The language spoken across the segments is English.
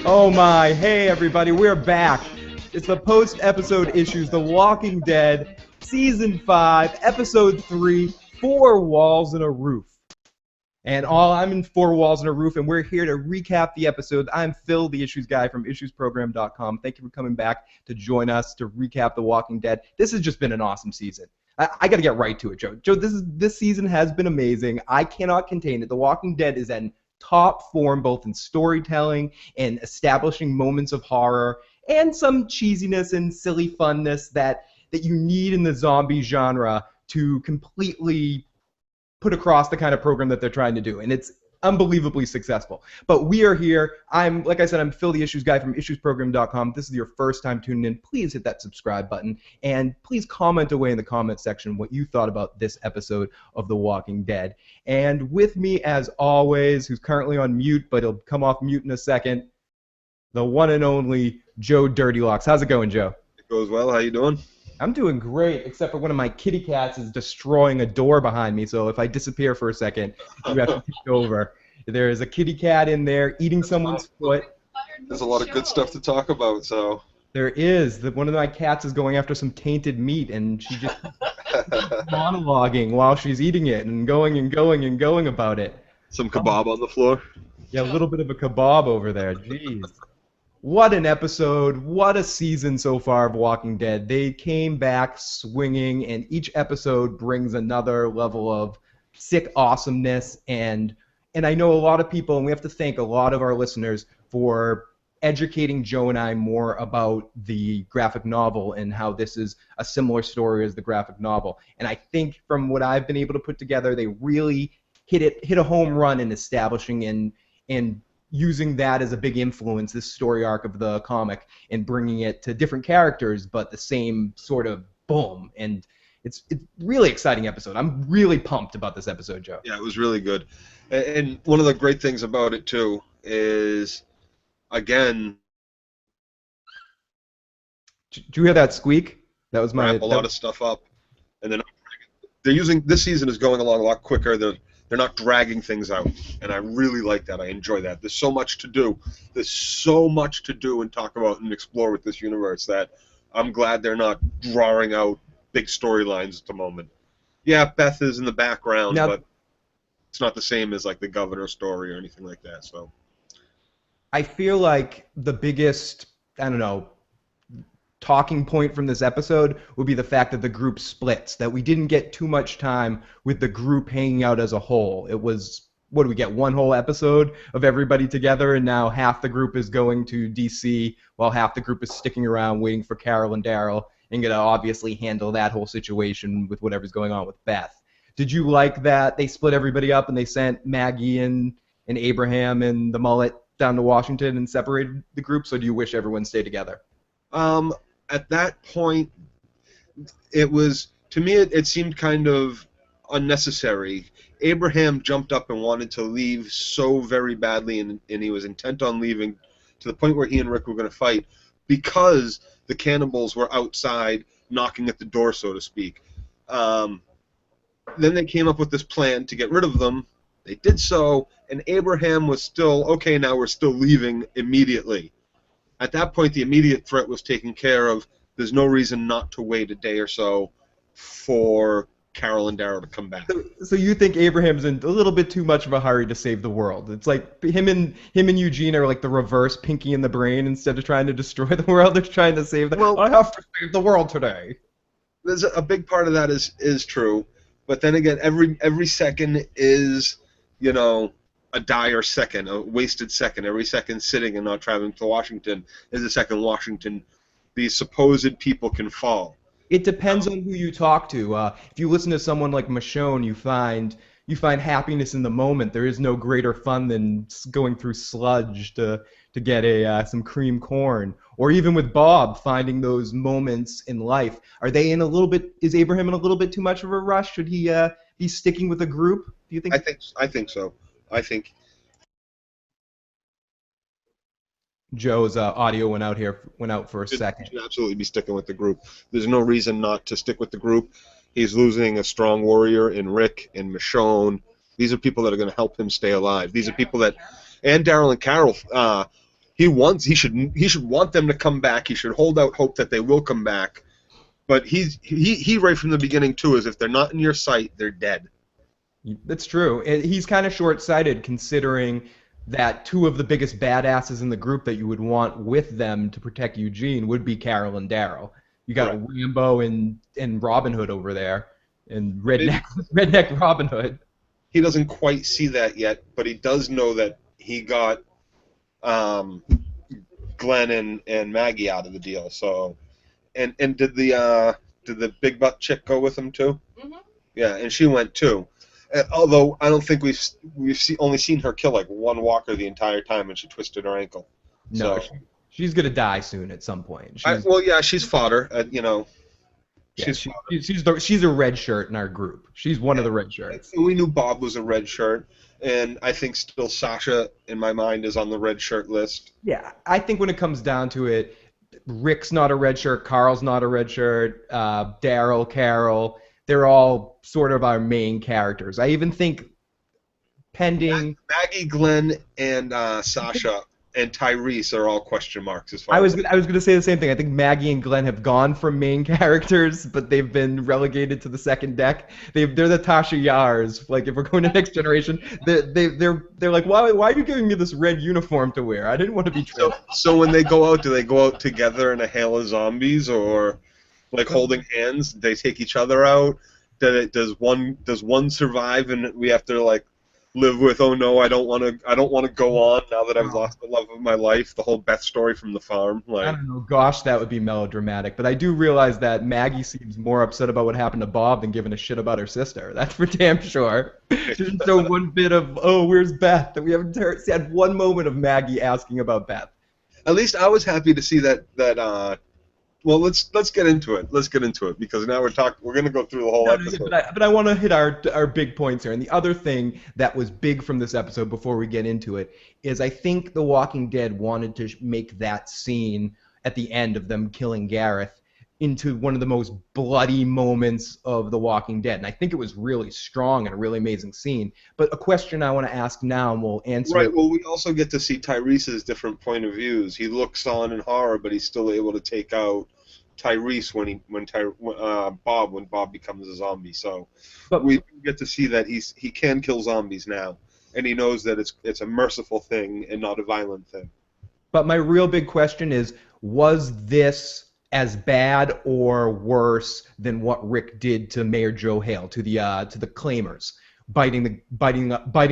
Oh my, hey everybody, we're back. It's the post-episode issues, The Walking Dead, Season 5, Episode 3, Four Walls and a Roof. I'm in Four Walls and a Roof, and we're here to recap the episode. I'm Phil, the issues guy from issuesprogram.com. Thank you for coming back to join us to recap The Walking Dead. This has just been an awesome season. I got to get right to it, Joe. Joe, this season has been amazing. I cannot contain it. The Walking Dead is in top form, both in storytelling and establishing moments of horror and some cheesiness and silly funness that you need in the zombie genre to completely put across the kind of program that they're trying to do. And it's unbelievably successful. But we are here. Like I said, I'm Phil, the issues guy from issuesprogram.com. If this is your first time tuning in, please hit that subscribe button. And please comment away in the comment section what you thought about this episode of The Walking Dead. And with me, as always, who's currently on mute, but he'll come off mute in a second, the one and only Joe Dirtylocks. How's it going, Joe? It goes well. How you doing? I'm doing great, except for one of my kitty cats is destroying a door behind me, so if I disappear for a second, you have to take over. There is a kitty cat in there eating someone's foot. There's a lot of good stuff to talk about, so... There is. One of my cats is going after some tainted meat, and she just monologuing while she's eating it and going and going and going about it. Some kebab on the floor? Yeah, a little bit of a kebab over there. Jeez. What an episode, what a season so far of Walking Dead. They came back swinging, and each episode brings another level of sick awesomeness, and I know a lot of people, and we have to thank a lot of our listeners for educating Joe and I more about the graphic novel and how this is a similar story as the graphic novel. And I think from what I've been able to put together, they really hit a home run in establishing and using that as a big influence, this story arc of the comic, and bringing it to different characters, but the same sort of boom. And it's really exciting episode. I'm really pumped about this episode, Joe. Yeah, it was really good. And one of the great things about it, too, is, again... Did you hear that squeak? That was my... Wrap a lot of stuff up. And then they're using... This season is going along a lot quicker. They're not dragging things out, and I really like that. I enjoy that. There's so much to do. There's so much to do and talk about and explore with this universe that I'm glad they're not drawing out big storylines at the moment. Yeah, Beth is in the background, but it's not the same as like the Governor story or anything like that. So I feel like the biggest, I don't know, talking point from this episode would be the fact that the group splits, that we didn't get too much time with the group hanging out as a whole. It was, what do we get, one whole episode of everybody together, and now half the group is going to DC while half the group is sticking around waiting for Carol and Daryl and going to obviously handle that whole situation with whatever's going on with Beth. Did you like that they split everybody up and they sent Maggie and Abraham and the mullet down to Washington and separated the groups, or do you wish everyone stayed together? At that point, it was, to me, it seemed kind of unnecessary. Abraham jumped up and wanted to leave so very badly, and he was intent on leaving to the point where he and Rick were going to fight because the cannibals were outside knocking at the door, so to speak. Then they came up with this plan to get rid of them. They did so, and Abraham was still, okay, now we're still leaving immediately. At that point, the immediate threat was taken care of. There's no reason not to wait a day or so for Carol and Daryl to come back. So you think Abraham's in a little bit too much of a hurry to save the world? It's like him and Eugene are like the reverse Pinky in the Brain. Instead of trying to destroy the world, they're trying to save the world. I have to save the world today. There's a big part of that is true, but then again, every second is, you know, a dire second, a wasted second. Every second sitting and not traveling to Washington is a second Washington these supposed people can fall. It depends on who you talk to. If you listen to someone like Michonne, you find happiness in the moment. There is no greater fun than going through sludge to get some cream corn. Or even with Bob, finding those moments in life. Is Abraham in a little bit too much of a rush? Should he be sticking with a group? Do you think? I think so. I think Joe's audio went out for a second. Should absolutely be sticking with the group. There's no reason not to stick with the group. He's losing a strong warrior in Rick and Michonne. These are people that are going to help him stay alive. These are people that, and Daryl and Carol, He should want them to come back. He should hold out hope that they will come back. But he right from the beginning too is if they're not in your sight, they're dead. That's true. He's kind of short-sighted considering that two of the biggest badasses in the group that you would want with them to protect Eugene would be Carol and Daryl. You got Right. Rambo and Robin Hood over there, and redneck Robin Hood. He doesn't quite see that yet, but he does know that he got Glenn and Maggie out of the deal. So, and did the big butt chick go with him too? Mm-hmm. Yeah, and she went too. Although I don't think we've only seen her kill like one walker the entire time, and she twisted her ankle. No, So, she's gonna die soon at some point. she's fodder. Yeah, she's a red shirt in our group. She's one of the red shirts. We knew Bob was a red shirt, and I think still Sasha, in my mind, is on the red shirt list. Yeah, I think when it comes down to it, Rick's not a red shirt, Carl's not a red shirt, Daryl, Carol, they're all sort of our main characters. I even think pending... Maggie, Glenn, and Sasha and Tyrese are all question marks as far I as... was going to say the same thing. I think Maggie and Glenn have gone from main characters, but they've been relegated to the second deck. They're the Tasha Yars. Like, if we're going to Next Generation, they're like, why are you giving me this red uniform to wear? I didn't want to be trained. So when they go out, do they go out together in a hail of zombies, or like holding hands? They take each other out? Does one survive and we have to like live with, oh no, I don't want to go on now that I've lost the love of my life, the whole Beth story from the farm. Like, I don't know, gosh, that would be melodramatic. But I do realize that Maggie seems more upset about what happened to Bob than giving a shit about her sister. That's for damn sure. She didn't show one bit of, oh, where's Beth? That we haven't had one moment of Maggie asking about Beth. At least I was happy to see that well, let's get into it. Let's get into it because now we're going to go through the whole episode. But I want to hit our big points here. And the other thing that was big from this episode before we get into it is I think The Walking Dead wanted to make that scene at the end of them killing Gareth into one of the most bloody moments of The Walking Dead. And I think it was really strong and a really amazing scene. But a question I want to ask now, and we'll answer Right, it. well, we also get to see Tyrese's different point of views. He looks on in horror, but he's still able to take out Tyrese when Bob becomes a zombie. So But- we get to see that he can kill zombies now, and he knows that it's a merciful thing and not a violent thing. But my real big question is, was this as bad or worse than what Rick did to Mayor Joe Hale, to the claimers, biting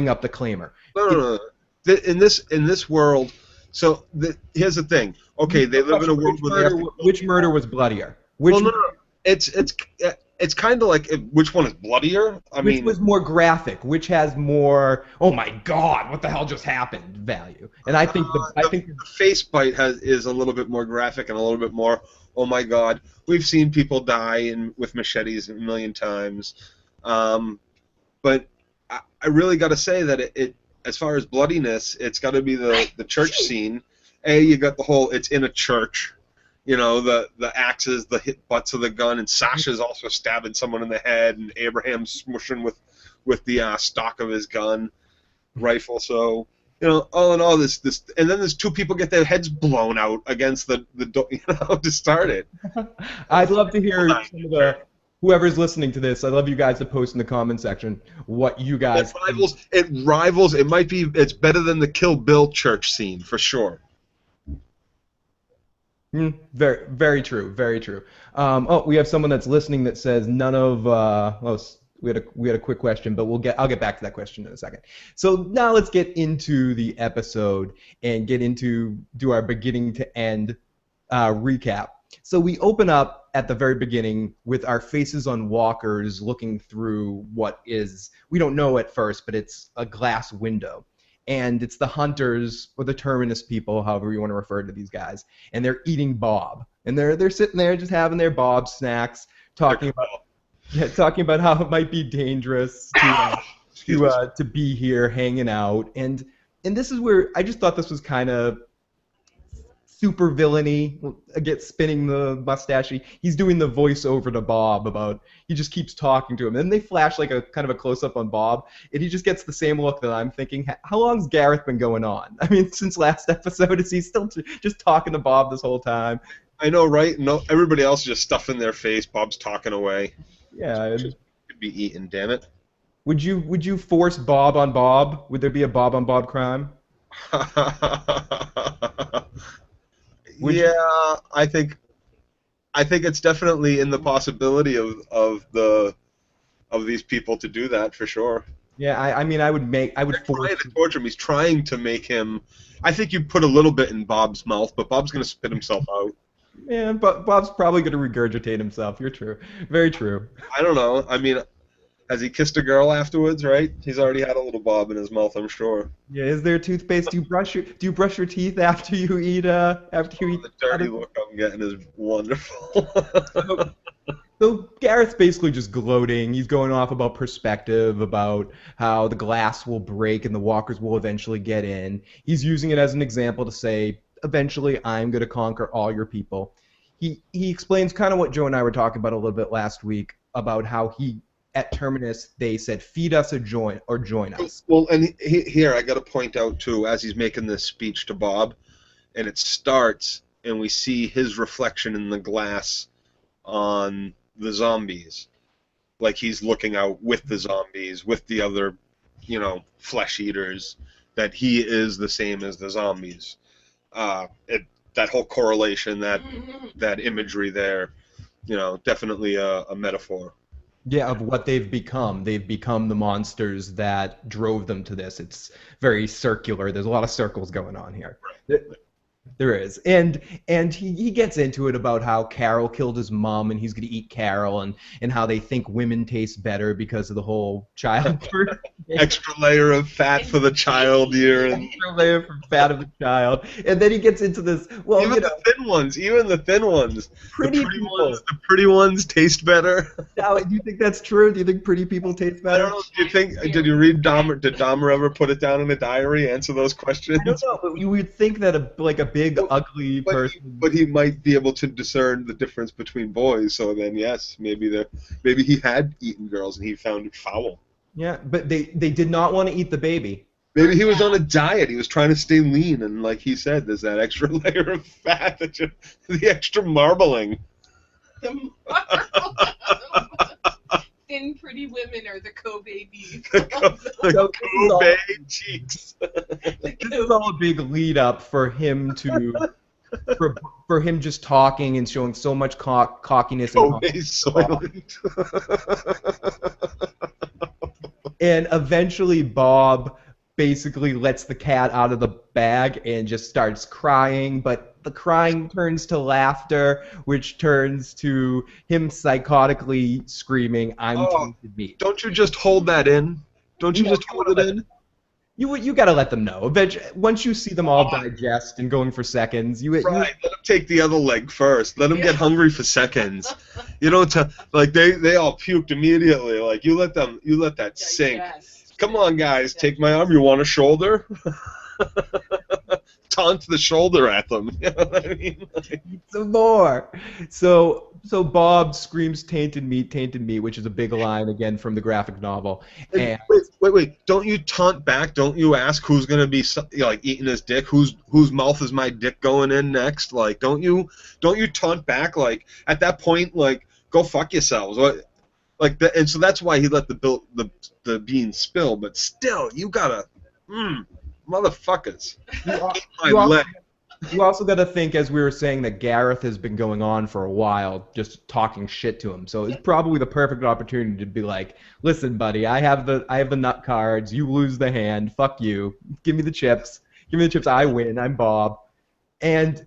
up the claimer? No. In this world, so here's the thing. Okay, they live in a world where they have to... Which murder was bloodier? No. It's kind of like which one is bloodier? Which was more graphic? Which has more? Oh my God! What the hell just happened? Value. And I think the face bite is a little bit more graphic and a little bit more. Oh my God! We've seen people die with machetes a million times, but I really got to say that it as far as bloodiness, it's got to be the church scene. You got the whole it's in a church. You know, the axes, the hit butts of the gun, and Sasha's also stabbing someone in the head, and Abraham's smushing with the stock of his gun rifle. So, you know, all in all, this, and then there's two people get their heads blown out against the door, to start it. I'd love to hear some of whoever's listening to this. I'd love you guys to post in the comment section what you guys. It rivals. It's better than the Kill Bill church scene for sure. Very, very true. Very true. We have someone that's listening that says none of. We had a quick question, but I'll get back to that question in a second. So now let's get into the episode and do our beginning to end recap. So we open up at the very beginning with our faces on walkers looking through what is, we don't know at first, but it's a glass window. And it's the hunters or the terminus people, however you want to refer to these guys, and they're eating Bob, and they're sitting there just having their Bob snacks, talking about how it might be dangerous to be here hanging out, and this is where I just thought this was kind of super villainy, gets spinning the mustache. He's doing the voiceover to Bob about he just keeps talking to him. And then they flash like a kind of a close up on Bob, and he just gets the same look that I'm thinking. How long's Gareth been going on? I mean, since last episode, is he still just talking to Bob this whole time? I know, right? No, everybody else is just stuffing their face. Bob's talking away. Yeah. Just could be eaten. Damn it. Would you force Bob on Bob? Would there be a Bob on Bob crime? Yeah, I think it's definitely in the possibility of these people to do that for sure. Yeah, I mean, I would force. Trying to torture him. He's trying to make him. I think you put a little bit in Bob's mouth, but Bob's gonna spit himself out. Yeah, but Bob's probably gonna regurgitate himself. You're true, very true. I don't know. I mean, has he kissed a girl afterwards? Right? He's already had a little Bob in his mouth, I'm sure. Yeah, is there toothpaste? Do you brush your teeth after you eat? The dirty look I'm getting is wonderful. So Gareth's basically just gloating. He's going off about perspective, about how the glass will break and the walkers will eventually get in. He's using it as an example to say, eventually I'm going to conquer all your people. He explains kind of what Joe and I were talking about a little bit last week about how at Terminus they said, feed us or join us. Well, and here I got to point out too, as he's making this speech to Bob, and it starts, and we see his reflection in the glass on the zombies, like he's looking out with the zombies, with the other, flesh eaters, that he is the same as the zombies. That whole correlation, that imagery there, definitely a metaphor. Yeah, of what they've become. They've become the monsters that drove them to this. It's very circular. There's a lot of circles going on here. Right. There is. And he gets into it about how Carol killed his mom and he's going to eat Carol, and how they think women taste better because of the whole childbirth. Extra layer of fat for the child here. Extra layer of fat of the child. And then he gets into this, well, even the thin ones. Pretty people. The pretty ones taste better. Now, do you think that's true? Do you think pretty people taste better? I don't know. Did you read Dahmer? Did Dahmer ever put it down in a diary, answer those questions? I don't know, but you would think that a big, ugly person. But he might be able to discern the difference between boys. So then, yes, maybe he had eaten girls and he found it foul. Yeah, but they did not want to eat the baby. Maybe he was on a diet. He was trying to stay lean, and like he said, there's that extra layer of fat, the extra marbling. The marbling. Thin, pretty women are the Kobe beef. The Kobe cheeks. This is all a big lead up for him to. For him just talking and showing so much cockiness. Kobe Soylent. And eventually Bob basically lets the cat out of the bag and just starts crying, but the crying turns to laughter, which turns to him psychotically screaming, "I'm tainted meat." Don't you just hold that in? Don't you just hold it in? You gotta let them know. Once you see them all digest and going for seconds, right. Let them take the other leg first. Let them get hungry for seconds. You don't they all puked immediately. Like you let that sink. Come on, guys, take my arm. You want a shoulder? Taunt the shoulder at them. You know what I mean? Some more. So Bob screams tainted meat," which is a big line again from the graphic novel. And wait! Don't you taunt back? Don't you ask who's gonna be eating his dick? Whose mouth is my dick going in next? Like, don't you taunt back? Like at that point, like go fuck yourselves. And so that's why he let the beans spill. But still, you gotta, motherfuckers. You also got to think, as we were saying, that Gareth has been going on for a while, just talking shit to him. So it's probably the perfect opportunity to be like, "Listen, buddy, I have the nut cards. You lose the hand. Fuck you. Give me the chips. I win. I'm Bob." And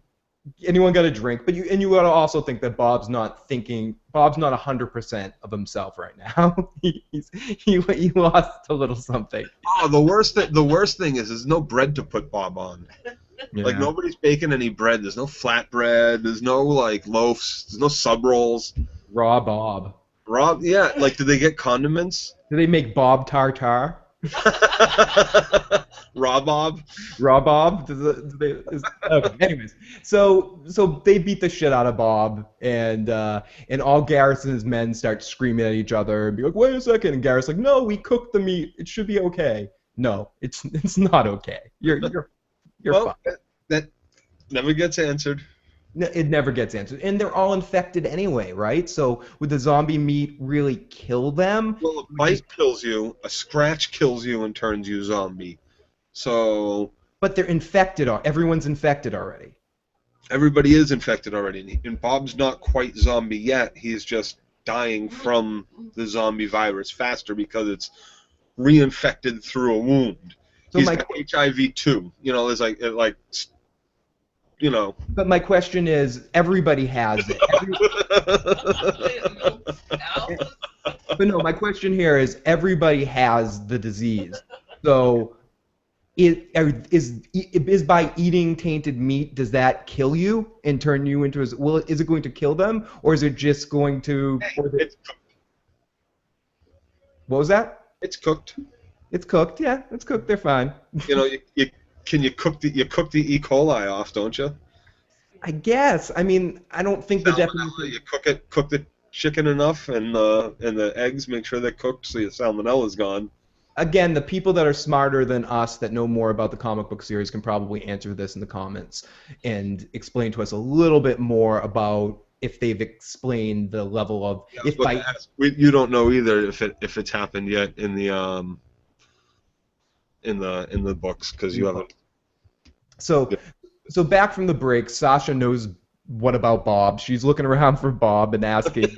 anyone got a drink, but you got to also think that Bob's not 100% of himself right now. he lost a little something. Oh, the worst thing is there's no bread to put Bob on. Yeah. Like nobody's baking any bread. There's no flatbread. There's no loaves. There's no sub rolls. Raw Bob. Yeah. Like, do they get condiments? Do they make Bob tartare? Raw Bob. Raw Bob? Okay. Anyways, so they beat the shit out of Bob, and all Gareth and his men start screaming at each other and be like, "Wait a second!" And Gareth's like, "No, we cooked the meat. It should be okay." No, it's not okay. You're Well, fine. that never gets answered. It never gets answered, and they're all infected anyway, right? So would the zombie meat really kill them? Well, a bite kills you, a scratch kills you and turns you zombie. So But they're infected. Everyone's infected already. everybody is infected already, and Bob's not quite zombie yet. He's just dying from the zombie virus faster because it's reinfected through a wound. So He's my got HIV too. You know, there's like you know. But my question is, everybody has it. But no, my question here is, everybody has the disease. So, is by eating tainted meat, does that kill you and turn you into a? Well, is it going to kill them, or is it just going to? What was that? It's cooked. It's cooked. Yeah, it's cooked. They're fine. You know, you cook the E. coli off, don't you? I guess. I mean, I don't think the definition. You cook the chicken enough, and the eggs, make sure they're cooked so your salmonella's gone. Again, the people that are smarter than us that know more about the comic book series can probably answer this in the comments and explain to us a little bit more about if they've explained the level of You don't know either if it's happened yet in the books because you haven't. So back from the break, Sasha knows what about Bob. She's looking around for Bob and asking.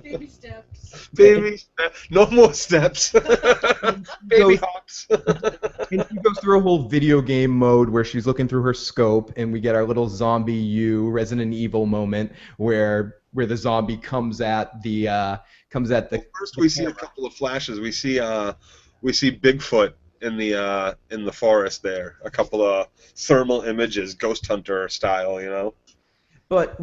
Baby steps. Baby, no more steps. Baby hops. And she goes through a whole video game mode where she's looking through her scope, and we get our little zombie U Resident Evil moment where the zombie comes at the. First, we see a couple of flashes. We see Bigfoot in the forest there. A couple of thermal images, Ghost Hunter style, you know. But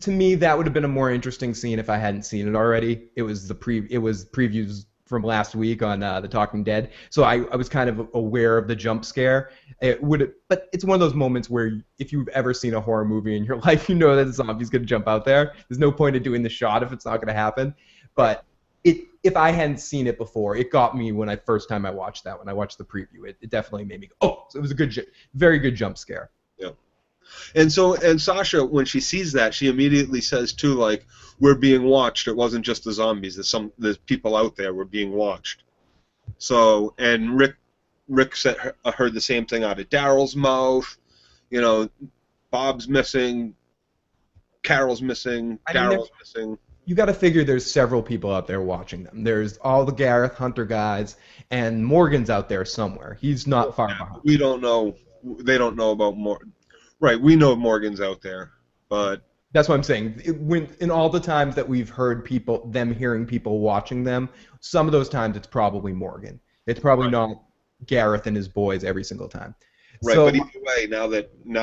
to me, that would have been a more interesting scene if I hadn't seen it already. It was previews from last week on The Talking Dead, so I was kind of aware of the jump scare. But it's one of those moments where if you've ever seen a horror movie in your life, you know that the zombie's going to jump out there. There's no point in doing the shot if it's not going to happen. But if I hadn't seen it before, it got me when first time I watched that. When I watched the preview, it definitely made me go, oh! So it was a very good jump scare. Yeah. And Sasha, when she sees that, she immediately says too, like, we're being watched. It wasn't just the zombies. There's people out there. We're being watched. So, and Rick heard the same thing out of Daryl's mouth. You know, Bob's missing. Carol's missing. Daryl's missing. You got to figure there's several people out there watching them. There's all the Gareth Hunter guys, and Morgan's out there somewhere. He's not far behind. We don't know. They don't know about Morgan. Right, we know Morgan's out there, but that's what I'm saying. In all the times that we've heard hearing people watching them, some of those times it's probably Morgan. It's probably not Gareth and his boys every single time. Right, but either way, now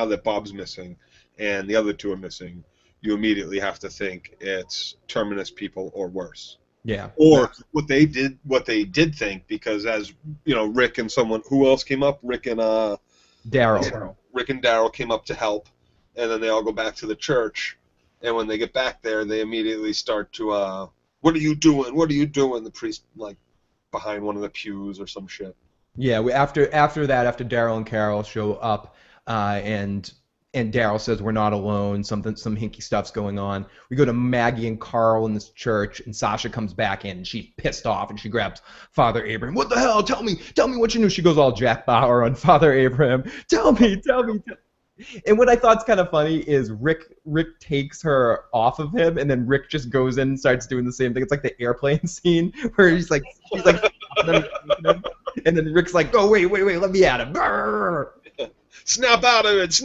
that Bob's missing and the other two are missing, you immediately have to think it's Terminus people or worse. Yeah. Or what they did think, because as you know, Rick and someone who else came up, Rick and Daryl. Rick and Daryl came up to help, and then they all go back to the church. And when they get back there, they immediately start to, what are you doing? What are you doing? The priest, like, behind one of the pews or some shit. Yeah, after Daryl and Carol show up, and Daryl says we're not alone, some hinky stuff's going on. We go to Maggie and Carl in this church, and Sasha comes back in, and she's pissed off, and she grabs Father Abraham. What the hell? Tell me what you knew. She goes all Jack Bauer on Father Abraham. Tell me. And what I thought's kind of funny is Rick takes her off of him, and then Rick just goes in and starts doing the same thing. It's like the airplane scene where he's like, and then Rick's like, oh wait, let me at him. Brrr. Snap out of it.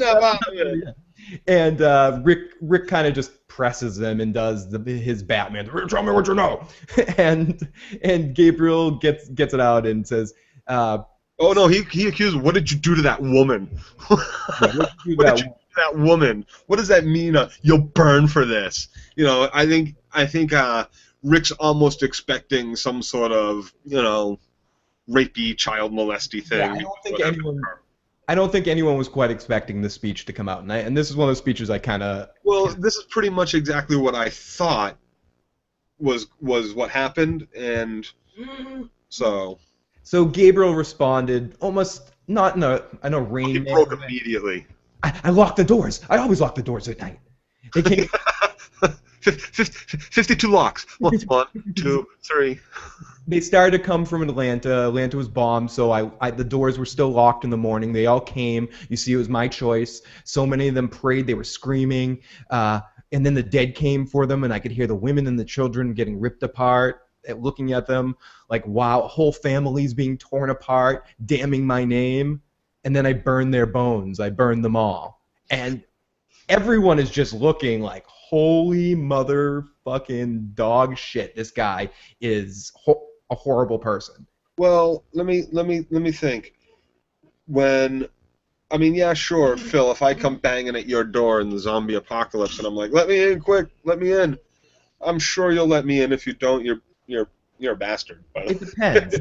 And Rick kind of just presses him and does his Batman. Tell me what you know. And Gabriel gets it out and says, oh no, he accused. What did you do to that woman? What did you do to that woman? What does that mean? You'll burn for this. You know, I think Rick's almost expecting some sort of, you know, rapey, child molesty thing. Yeah, I don't think anyone was quite expecting this speech to come out, and this is one of those speeches I kind of. Well, this is pretty much exactly what I thought was what happened, and so. So Gabriel responded almost not in a Rain He Man broke way. immediately. I locked the doors. I always lock the doors at night. They came. 52 locks. One, 2, 3. They started to come from Atlanta. Atlanta was bombed, so the doors were still locked in the morning. They all came. You see, it was my choice. So many of them prayed. They were screaming. And then the dead came for them, and I could hear the women and the children getting ripped apart, looking at them like, wow, whole families being torn apart, damning my name. And then I burned their bones. I burned them all. And everyone is just looking like, holy motherfucking dog shit. This guy is a horrible person. Well, let me think. Yeah, sure, Phil, if I come banging at your door in the zombie apocalypse and I'm like, let me in, quick, let me in. I'm sure you'll let me in. If you don't, you're a bastard. But, It depends.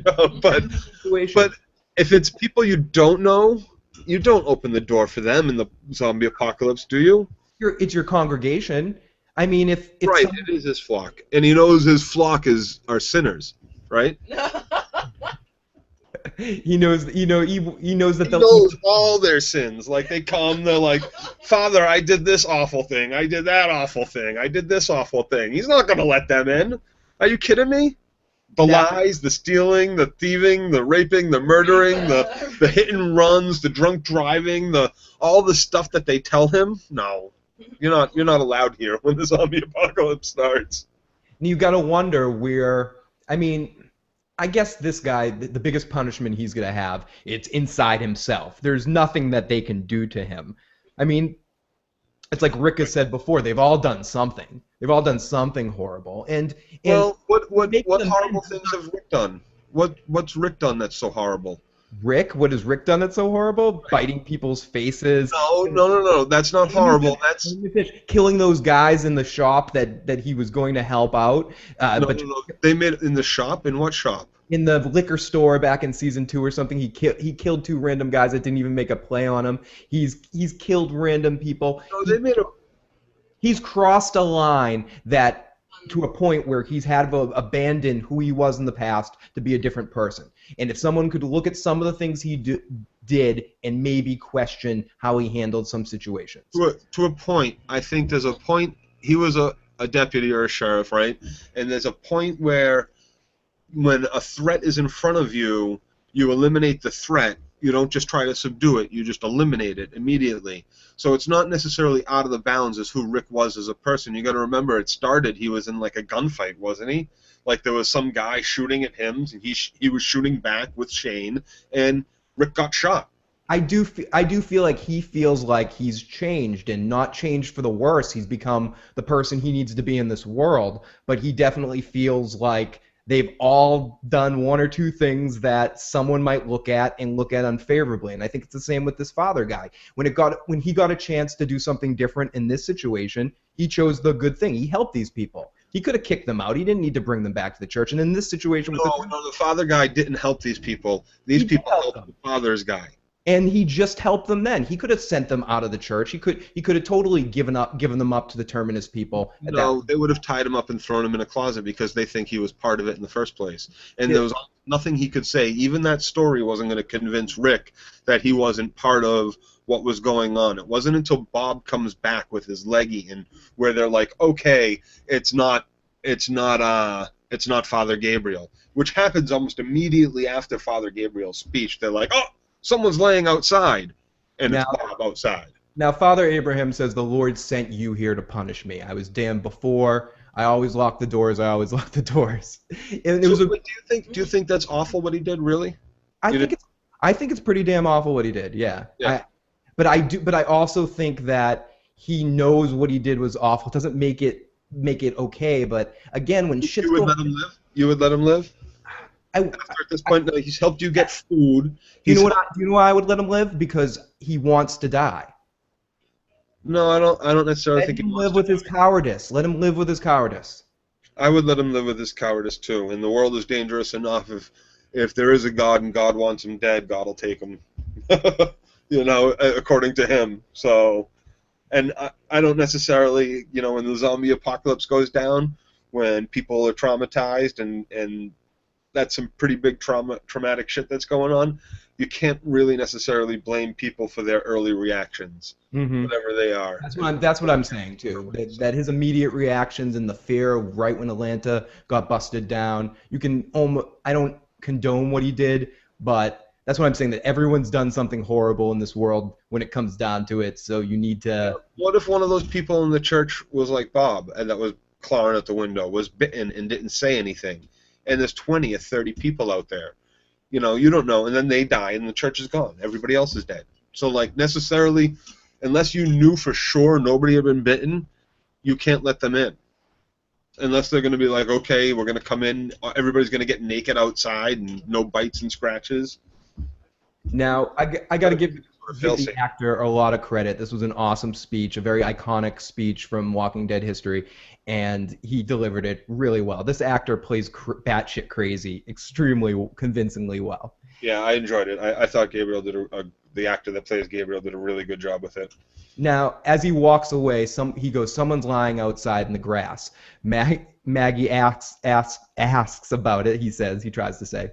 but if it's people you don't know, you don't open the door for them in the zombie apocalypse, do you? It's your congregation. I mean, if Right, it is his flock, and he knows his flock are sinners, right? he knows that He knows all their sins. Like they come, they're like, Father, I did this awful thing. I did that awful thing. I did this awful thing. He's not going to let them in. Are you kidding me? The lies, the stealing, the thieving, the raping, the murdering, the hit and runs, the drunk driving, all the stuff that they tell him. No, you're not allowed here when the zombie apocalypse starts. You got to wonder where. I mean, I guess this guy, the biggest punishment he's going to have, it's inside himself. There's nothing that they can do to him. I mean, it's like Rick has said before. They've all done something. They've all done something horrible. And well, what horrible things have Rick done? What's Rick done that's so horrible? Rick, what has Rick done that's so horrible? Biting people's faces. No. That's not horrible. That's killing those guys in the shop that he was going to help out. No. They made it in the shop. In what shop? In the liquor store back in season 2 or something. He killed 2 random guys that didn't even make a play on him. He's killed random people. No, they made a. He's crossed a line that to a point where he's had to abandon who he was in the past to be a different person. And if someone could look at some of the things he did and maybe question how he handled some situations. To a point, I think there's a point. He was a deputy or a sheriff, right? And there's a point where when a threat is in front of you, you eliminate the threat. You don't just try to subdue it. You just eliminate it immediately. So it's not necessarily out of the bounds as who Rick was as a person. You got to remember, it started, he was in like a gunfight, wasn't he? Like there was some guy shooting at him, and he was shooting back with Shane, and Rick got shot. I do feel like he feels like he's changed, and not changed for the worse. He's become the person he needs to be in this world, but he definitely feels like they've all done 1 or 2 things that someone might look at unfavorably. And I think it's the same with this father guy. When he got a chance to do something different in this situation, he chose the good thing. He helped these people. He could have kicked them out. He didn't need to bring them back to the church. And in this situation, the father guy didn't help these people. These people helped the father's guy. And he just helped them then. He could have sent them out of the church. He could have totally given them up to the Terminus people. No, they would have tied him up and thrown him in a closet because they think he was part of it in the first place. And there was nothing he could say. Even that story wasn't going to convince Rick that he wasn't part of what was going on. It wasn't until Bob comes back with his leggy and where they're like, okay, it's not Father Gabriel, which happens almost immediately after Father Gabriel's speech. They're like, oh, someone's laying outside, and it's Bob outside. Now, Father Abraham says, the Lord sent you here to punish me. I was damned before. I always lock the doors. And do you think that's awful what he did, really? I think it's pretty damn awful what he did, yeah. But I also think that he knows what he did was awful. It doesn't make it okay, but again, when shit's going... You would let him live? After at this point, he's helped you get food. Do you know why I would let him live? Because he wants to die. No, I don't necessarily think he wants to live with his cowardice. Let him live with his cowardice. I would let him live with his cowardice too. And the world is dangerous enough. if there is a God and God wants him dead, God will take him. You know, according to him. So, and I don't necessarily, you know, when the zombie apocalypse goes down, when people are traumatized and that's some pretty big traumatic shit that's going on, you can't really necessarily blame people for their early reactions, whatever they are. That's what I'm saying too. That his immediate reactions and the fear right when Atlanta got busted down. You can almost, I don't condone what he did, but that's what I'm saying. That everyone's done something horrible in this world when it comes down to it. So you need to. What if one of those people in the church was like Bob, and that was clawing at the window, was bitten and didn't say anything, and there's 20 or 30 people out there, you know, you don't know, and then they die and the church is gone, everybody else is dead. So like necessarily, unless you knew for sure nobody had been bitten, you can't let them in, unless they're going to be like, okay, we're going to come in, everybody's going to get naked outside and no bites and scratches. Now, I got to give the actor a lot of credit. This was an awesome speech, a very iconic speech from Walking Dead history, and he delivered it really well. This actor plays batshit crazy extremely convincingly well. Yeah, I enjoyed it. I thought Gabriel did the actor that plays Gabriel did a really good job with it. Now, as he walks away, he goes, someone's lying outside in the grass. Maggie asks about it, he tries to say.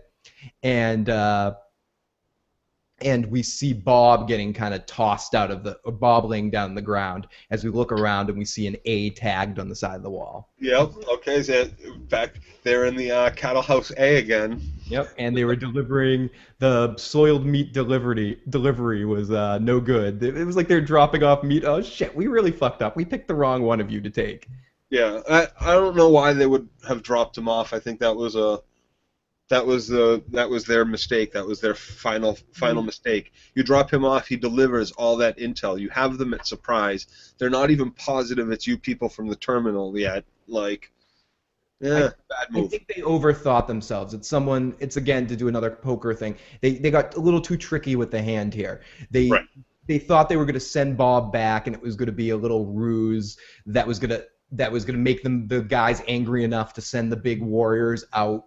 And we see Bob getting kind of tossed out of Bob laying down on the ground as we look around and we see an A tagged on the side of the wall. Yep. Okay. So back there in the Cattle House A again. Yep. And they were delivering the soiled meat delivery was no good. It was like they're dropping off meat. Oh shit, we really fucked up. We picked the wrong one of you to take. Yeah. I don't know why they would have dropped him off. I think that was their mistake. That was their final mistake. You drop him off, he delivers all that intel. You have them at surprise. They're not even positive it's you people from the terminal yet. Like, bad move. I think they overthought themselves. It's again to do another poker thing. They got a little too tricky with the hand here. They thought they were going to send Bob back and it was going to be a little ruse that was going to make the guys angry enough to send the big warriors out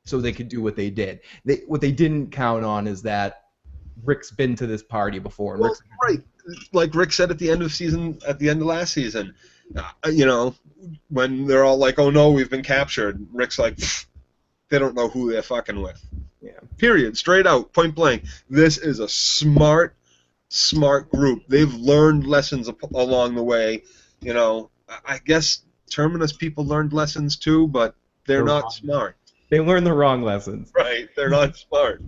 so they could do what they did. What they didn't count on is that Rick's been to this party before. Well, right, like Rick said at the end of last season, you know, when they're all like, "Oh no, we've been captured." Rick's like, they don't know who they're fucking with. Yeah. Period. Straight out, point blank. This is a smart group. They've learned lessons along the way. You know, I guess Terminus people learned lessons too, but they're not smart. They learned the wrong lessons. Right, they're not smart.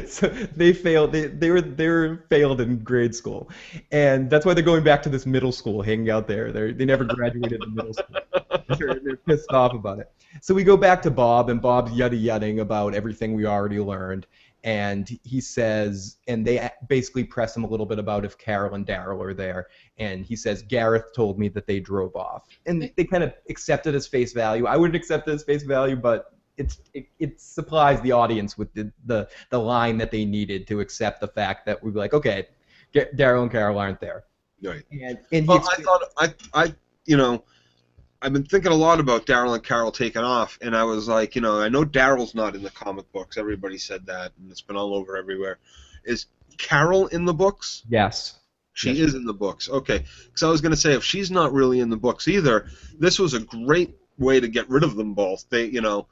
So they failed. They were failed in grade school, and that's why they're going back to this middle school, hanging out there. They never graduated the middle school. They're pissed off about it. So we go back to Bob, and Bob's yada-yading about everything we already learned, and he says, and they basically press him a little bit about if Carol and Daryl are there, and he says Gareth told me that they drove off, and they kind of accept it as face value. I wouldn't accept it as face value, but it supplies the audience with the line that they needed to accept the fact that we'd be like, okay, Daryl and Carol aren't there. Right. And well, I've been thinking a lot about Daryl and Carol taking off, and I was like, you know, I know Daryl's not in the comic books. Everybody said that, and it's been all over everywhere. Is Carol in the books? Yes. She is in the books. Okay. Because I was going to say, if she's not really in the books either, this was a great way to get rid of them both. They, you know.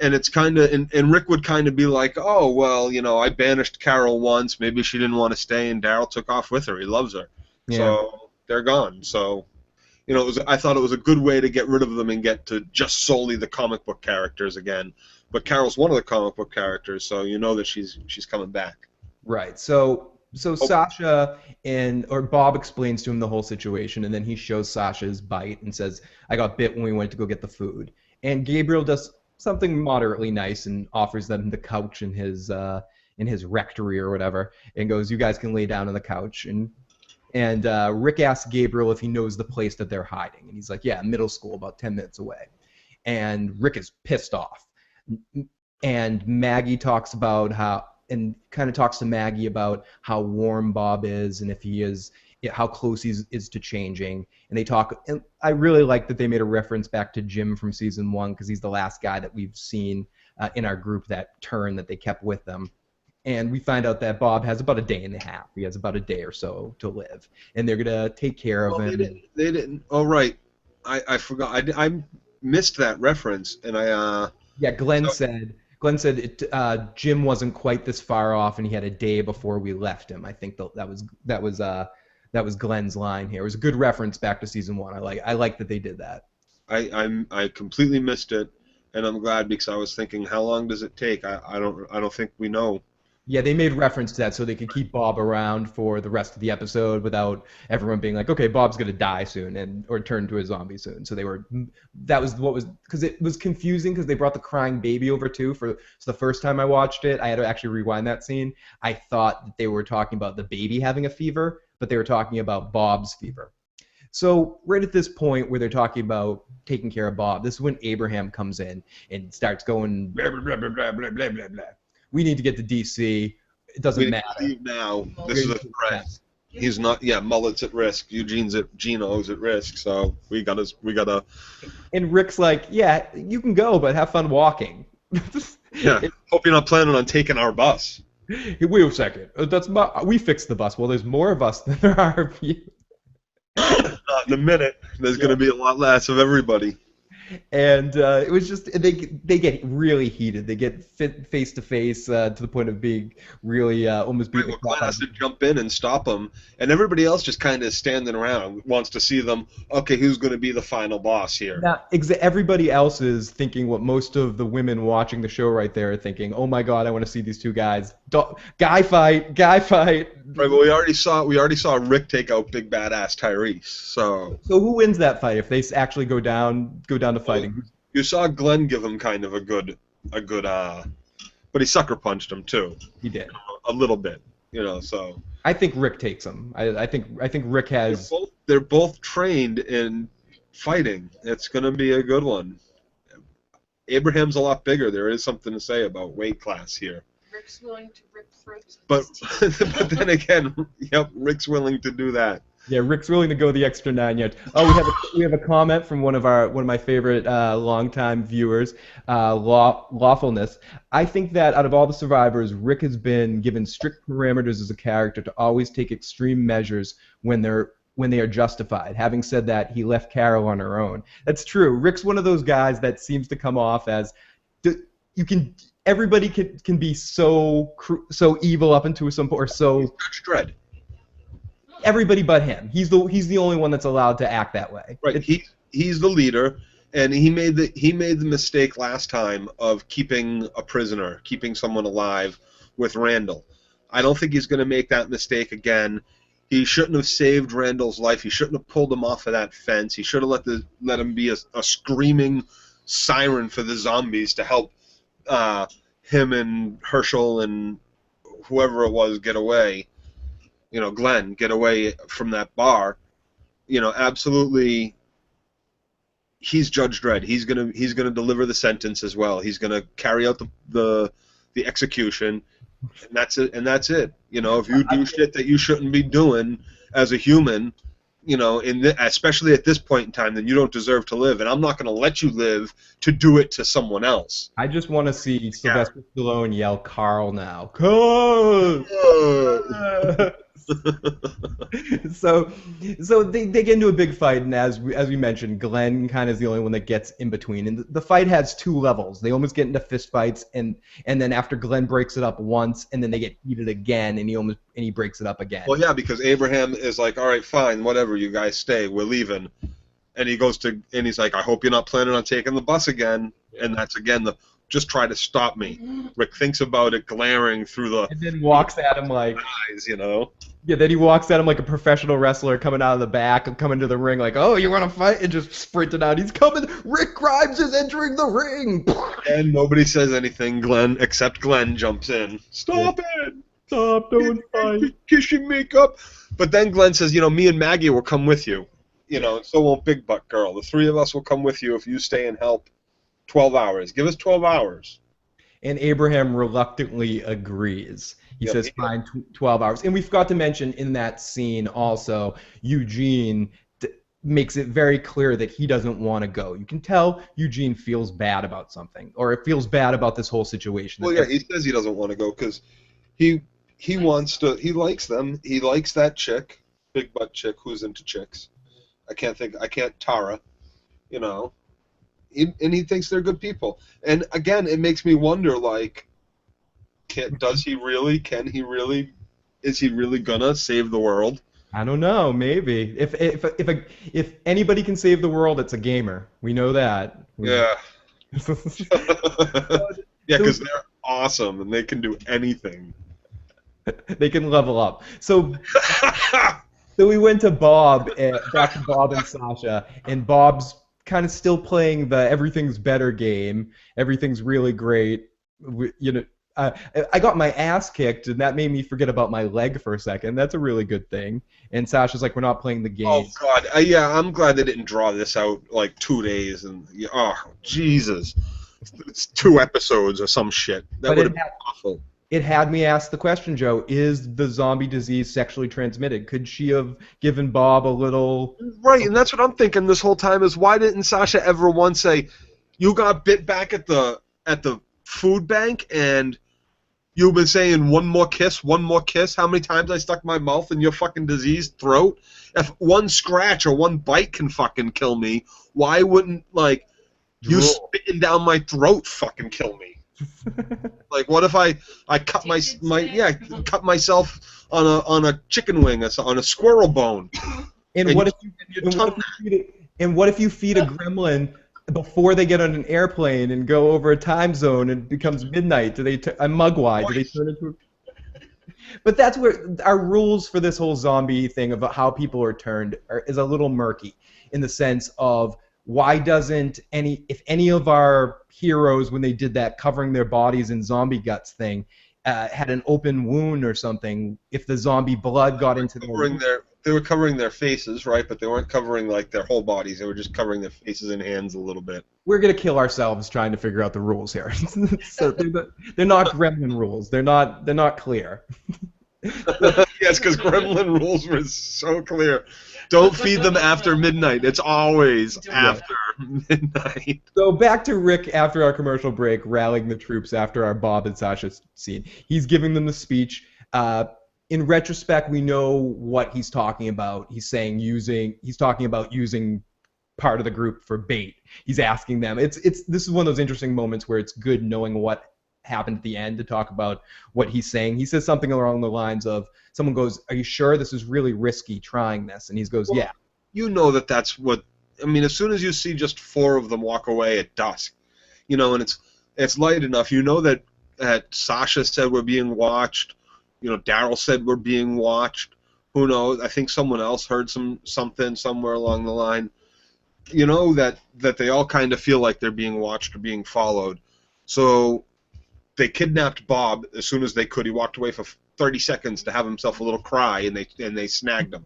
And it's kind of, and Rick would kind of be like, oh, well, you know, I banished Carol once. Maybe she didn't want to stay, and Daryl took off with her. He loves her. Yeah. So they're gone. So, you know, I thought it was a good way to get rid of them and get to just solely the comic book characters again. But Carol's one of the comic book characters, so you know that she's coming back. Right. So Sasha or Bob explains to him the whole situation, and then he shows Sasha's bite and says, I got bit when we went to go get the food. And Gabriel does something moderately nice and offers them the couch in his rectory or whatever, and goes, you guys can lay down on the couch. And Rick asks Gabriel if he knows the place that they're hiding, and he's like, yeah, middle school, about 10 minutes away. And Rick is pissed off. And Maggie talks about talks to Maggie about how warm Bob is and if he is, how close he is to changing. And they talk, and I really like that they made a reference back to Jim from season 1 because he's the last guy that we've seen in our group that turn that they kept with them. And we find out that Bob has about a day and a half. He has about a day or so to live, and they're gonna take care of him. They didn't. Oh, right. I forgot. I missed that reference, and Yeah, Glenn said Jim wasn't quite this far off, and he had a day before we left him. I think that was Glenn's line here. It was a good reference back to season 1. I like that they did that. I completely missed it, and I'm glad because I was thinking, how long does it take? I don't think we know. Yeah, they made reference to that so they could keep Bob around for the rest of the episode without everyone being like, okay, Bob's gonna die soon or turn into a zombie soon. So because it was confusing because they brought the crying baby over too. So the first time I watched it, I had to actually rewind that scene. I thought that they were talking about the baby having a fever, but they were talking about Bob's fever. So right at this point where they're talking about taking care of Bob, this is when Abraham comes in and starts going blah blah blah blah blah blah blah blah blah. We need to get to DC. It doesn't matter. Leave now. This is a threat. He's not. Yeah, Mullet's at risk. Gino's at risk. So we gotta. And Rick's like, yeah, you can go, but have fun walking. Yeah. Hope you're not planning on taking our bus. Wait a second. We fixed the bus. Well, there's more of us than there are of you. Not in a minute. There's gonna be a lot less of everybody. And it was just they get really heated. They get face to face to the point of being really almost beating the Glenn has to jump in and stop them, and everybody else just kind of standing around wants to see them. Okay, who's going to be the final boss here? Now, everybody else is thinking what most of the women watching the show right there are thinking. Oh my God, I want to see these two guys. Guy fight. Right, but we already saw Rick take out big badass Tyrese. So who wins that fight if they actually go down to fighting? You saw Glenn give him kind of a good but he sucker punched him too. He did a little bit, So I think Rick takes him. I think Rick has. They're both trained in fighting. It's gonna be a good one. Abraham's a lot bigger. There is something to say about weight class here. Rick's willing to rip throats. But then again, yep, Rick's willing to do that. Yeah, Rick's willing to go the extra 9 yards. Oh, we have a comment from one of my favorite longtime viewers, Lawfulness. I think that out of all the survivors, Rick has been given strict parameters as a character to always take extreme measures when they are justified. Having said that, he left Carol on her own. That's true. Rick's one of those guys that seems to come off as everybody can be so evil up into some point, or so Judge Dredd. Everybody but him. He's the only one that's allowed to act that way. Right. He's the leader, and he made the mistake last time of keeping a prisoner, keeping someone alive with Randall. I don't think he's going to make that mistake again. He shouldn't have saved Randall's life. He shouldn't have pulled him off of that fence. He should have let him be a screaming siren for the zombies to help him and Herschel and whoever it was get away. Glenn, get away from that bar. Absolutely. He's Judge Dredd. He's gonna deliver the sentence as well. He's gonna carry out the execution, and that's it. If you do shit that you shouldn't be doing as a human, especially at this point in time, then you don't deserve to live. And I'm not gonna let you live to do it to someone else. I just want to see Sylvester Stallone yell "Carl" now. Carl. So they get into a big fight, and as we mentioned, Glenn kind of is the only one that gets in between. And the fight has two levels. They almost get into fist fights, and then after Glenn breaks it up once, and then they get heated again, and he breaks it up again. Well, yeah, because Abraham is like, all right, fine, whatever, you guys stay, we're leaving. And he's like, I hope you're not planning on taking the bus again. Yeah. And that's again just try to stop me. Rick thinks about it, glaring through the. And then walks at him like. Eyes, Yeah, then he walks at him like a professional wrestler coming out of the back and coming to the ring like, oh, you want to fight? And just sprinting out. He's coming. Rick Grimes is entering the ring. And nobody says anything. Except Glenn jumps in. Stop it! Stop! Don't fight. Kiss your makeup. But then Glenn says, me and Maggie will come with you. So will Big Butt Girl. The three of us will come with you if you stay and help. 12 hours. Give us 12 hours. And Abraham reluctantly agrees. He says, fine, 12 hours. And we forgot to mention in that scene also, Eugene makes it very clear that he doesn't want to go. You can tell Eugene feels bad about something, or it feels bad about this whole situation. Well, yeah, he says he doesn't want to go because he wants to. He likes them. He likes that chick, big butt chick who's into chicks. I can't Tara, you know. And he thinks they're good people. And again, it makes me wonder, like, does he really? Can he really? Is he really gonna save the world? I don't know. Maybe if anybody can save the world, it's a gamer. We know that. Yeah. So Yeah, because they're awesome and they can do anything. they can level up. So we went to Bob, back to Bob and Sasha, and Bob's kind of still playing the everything's better game. Everything's really great. I got my ass kicked, and that made me forget about my leg for a second. That's a really good thing. And Sasha's like, we're not playing the game. Oh God, yeah, I'm glad they didn't draw this out like 2 days and oh Jesus, it's 2 episodes or some shit. That would have been awful. It had me ask the question, Joe, is the zombie disease sexually transmitted? Could she have given Bob a little... Right, and that's what I'm thinking this whole time is why didn't Sasha ever once say, you got bit back at the food bank and you've been saying one more kiss, how many times I stuck my mouth in your fucking diseased throat? If one scratch or one bite can fucking kill me, why wouldn't, like, you spitting down my throat fucking kill me? Like, what if I cut cut myself on a chicken wing, on a squirrel bone? And what if you feed a gremlin before they get on an airplane and go over a time zone and it becomes midnight? Do they a mugwai? Do they turn into? But that's where our rules for this whole zombie thing about how people are turned is a little murky, in the sense of why doesn't if any of our heroes, when they did that covering their bodies in zombie guts thing, had an open wound or something, if the zombie blood got into they were covering their faces, right? But they weren't covering like their whole bodies. They were just covering their faces and hands a little bit. We're gonna kill ourselves trying to figure out the rules here. So they're not gremlin rules. They're not clear. Yes, because gremlin rules were so clear. Don't feed them after midnight. It's always after midnight. So back to Rick after our commercial break, rallying the troops after our Bob and Sasha scene. He's giving them the speech. In retrospect, we know what he's talking about. He's talking about using part of the group for bait. He's asking them. This is one of those interesting moments where it's good knowing what happened at the end to talk about what he's saying. He says something along the lines of, someone goes, "Are you sure this is really risky trying this?" And he goes, "Yeah." You know that's what, I mean, as soon as you see just 4 of them walk away at dusk, and it's light enough, that Sasha said we're being watched, Daryl said we're being watched, who knows, I think someone else heard something somewhere along the line, that they all kind of feel like they're being watched or being followed. So they kidnapped Bob as soon as they could. He walked away for 30 seconds to have himself a little cry, and they snagged him.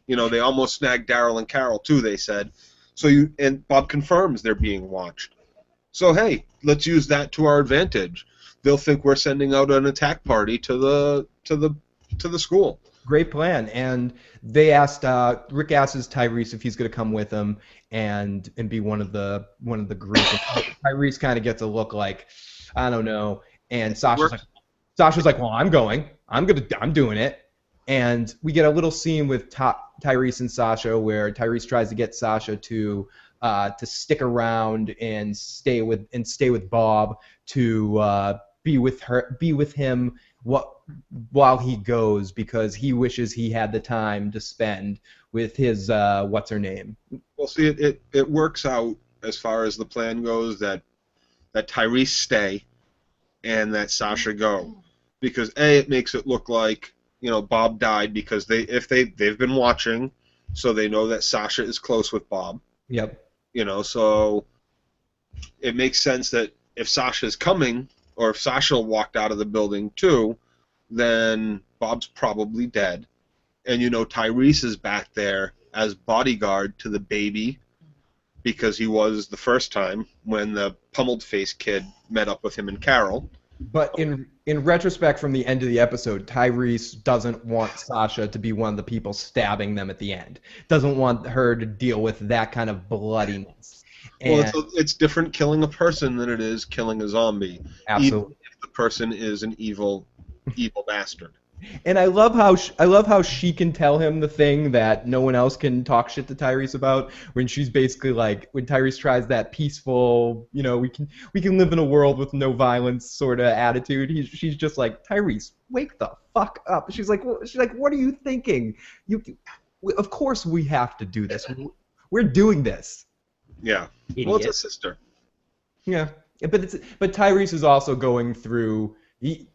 They almost snagged Daryl and Carol too, they said. And Bob confirms they're being watched. So hey, let's use that to our advantage. They'll think we're sending out an attack party to the school. Great plan. And they asked Rick asks Tyrese if he's going to come with them and be one of the group. And Tyrese kind of gets a look like, I don't know. And Sasha's like, well, I'm going. I'm doing it. And we get a little scene with Tyrese and Sasha where Tyrese tries to get Sasha to stick around and stay with Bob, to be with him while he goes, because he wishes he had the time to spend with his what's her name. Well, see, it works out as far as the plan goes that Tyrese stay and that Sasha go, because it makes it look like Bob died, because they've been watching, so they know that Sasha is close with Bob. Yep. So it makes sense that if Sasha's coming, or if Sasha walked out of the building too, then Bob's probably dead. And Tyrese is back there as bodyguard to the baby, because he was the first time when the pummeled face kid met up with him and Carol. But in in retrospect, from the end of the episode, Tyrese doesn't want Sasha to be one of the people stabbing them at the end. Doesn't want her to deal with that kind of bloodiness. Well, And it's different killing a person than it is killing a zombie, absolutely. even if the person is an evil bastard. And I love how she can tell him the thing that no one else can talk shit to Tyrese about. When she's basically like, when Tyrese tries that peaceful, we can live in a world with no violence sort of attitude. She's just like, Tyrese, wake the fuck up. She's like, what are you thinking? Of course we have to do this. We're doing this. Yeah. Idiot. Well, it's a sister. Yeah, but Tyrese is also going through.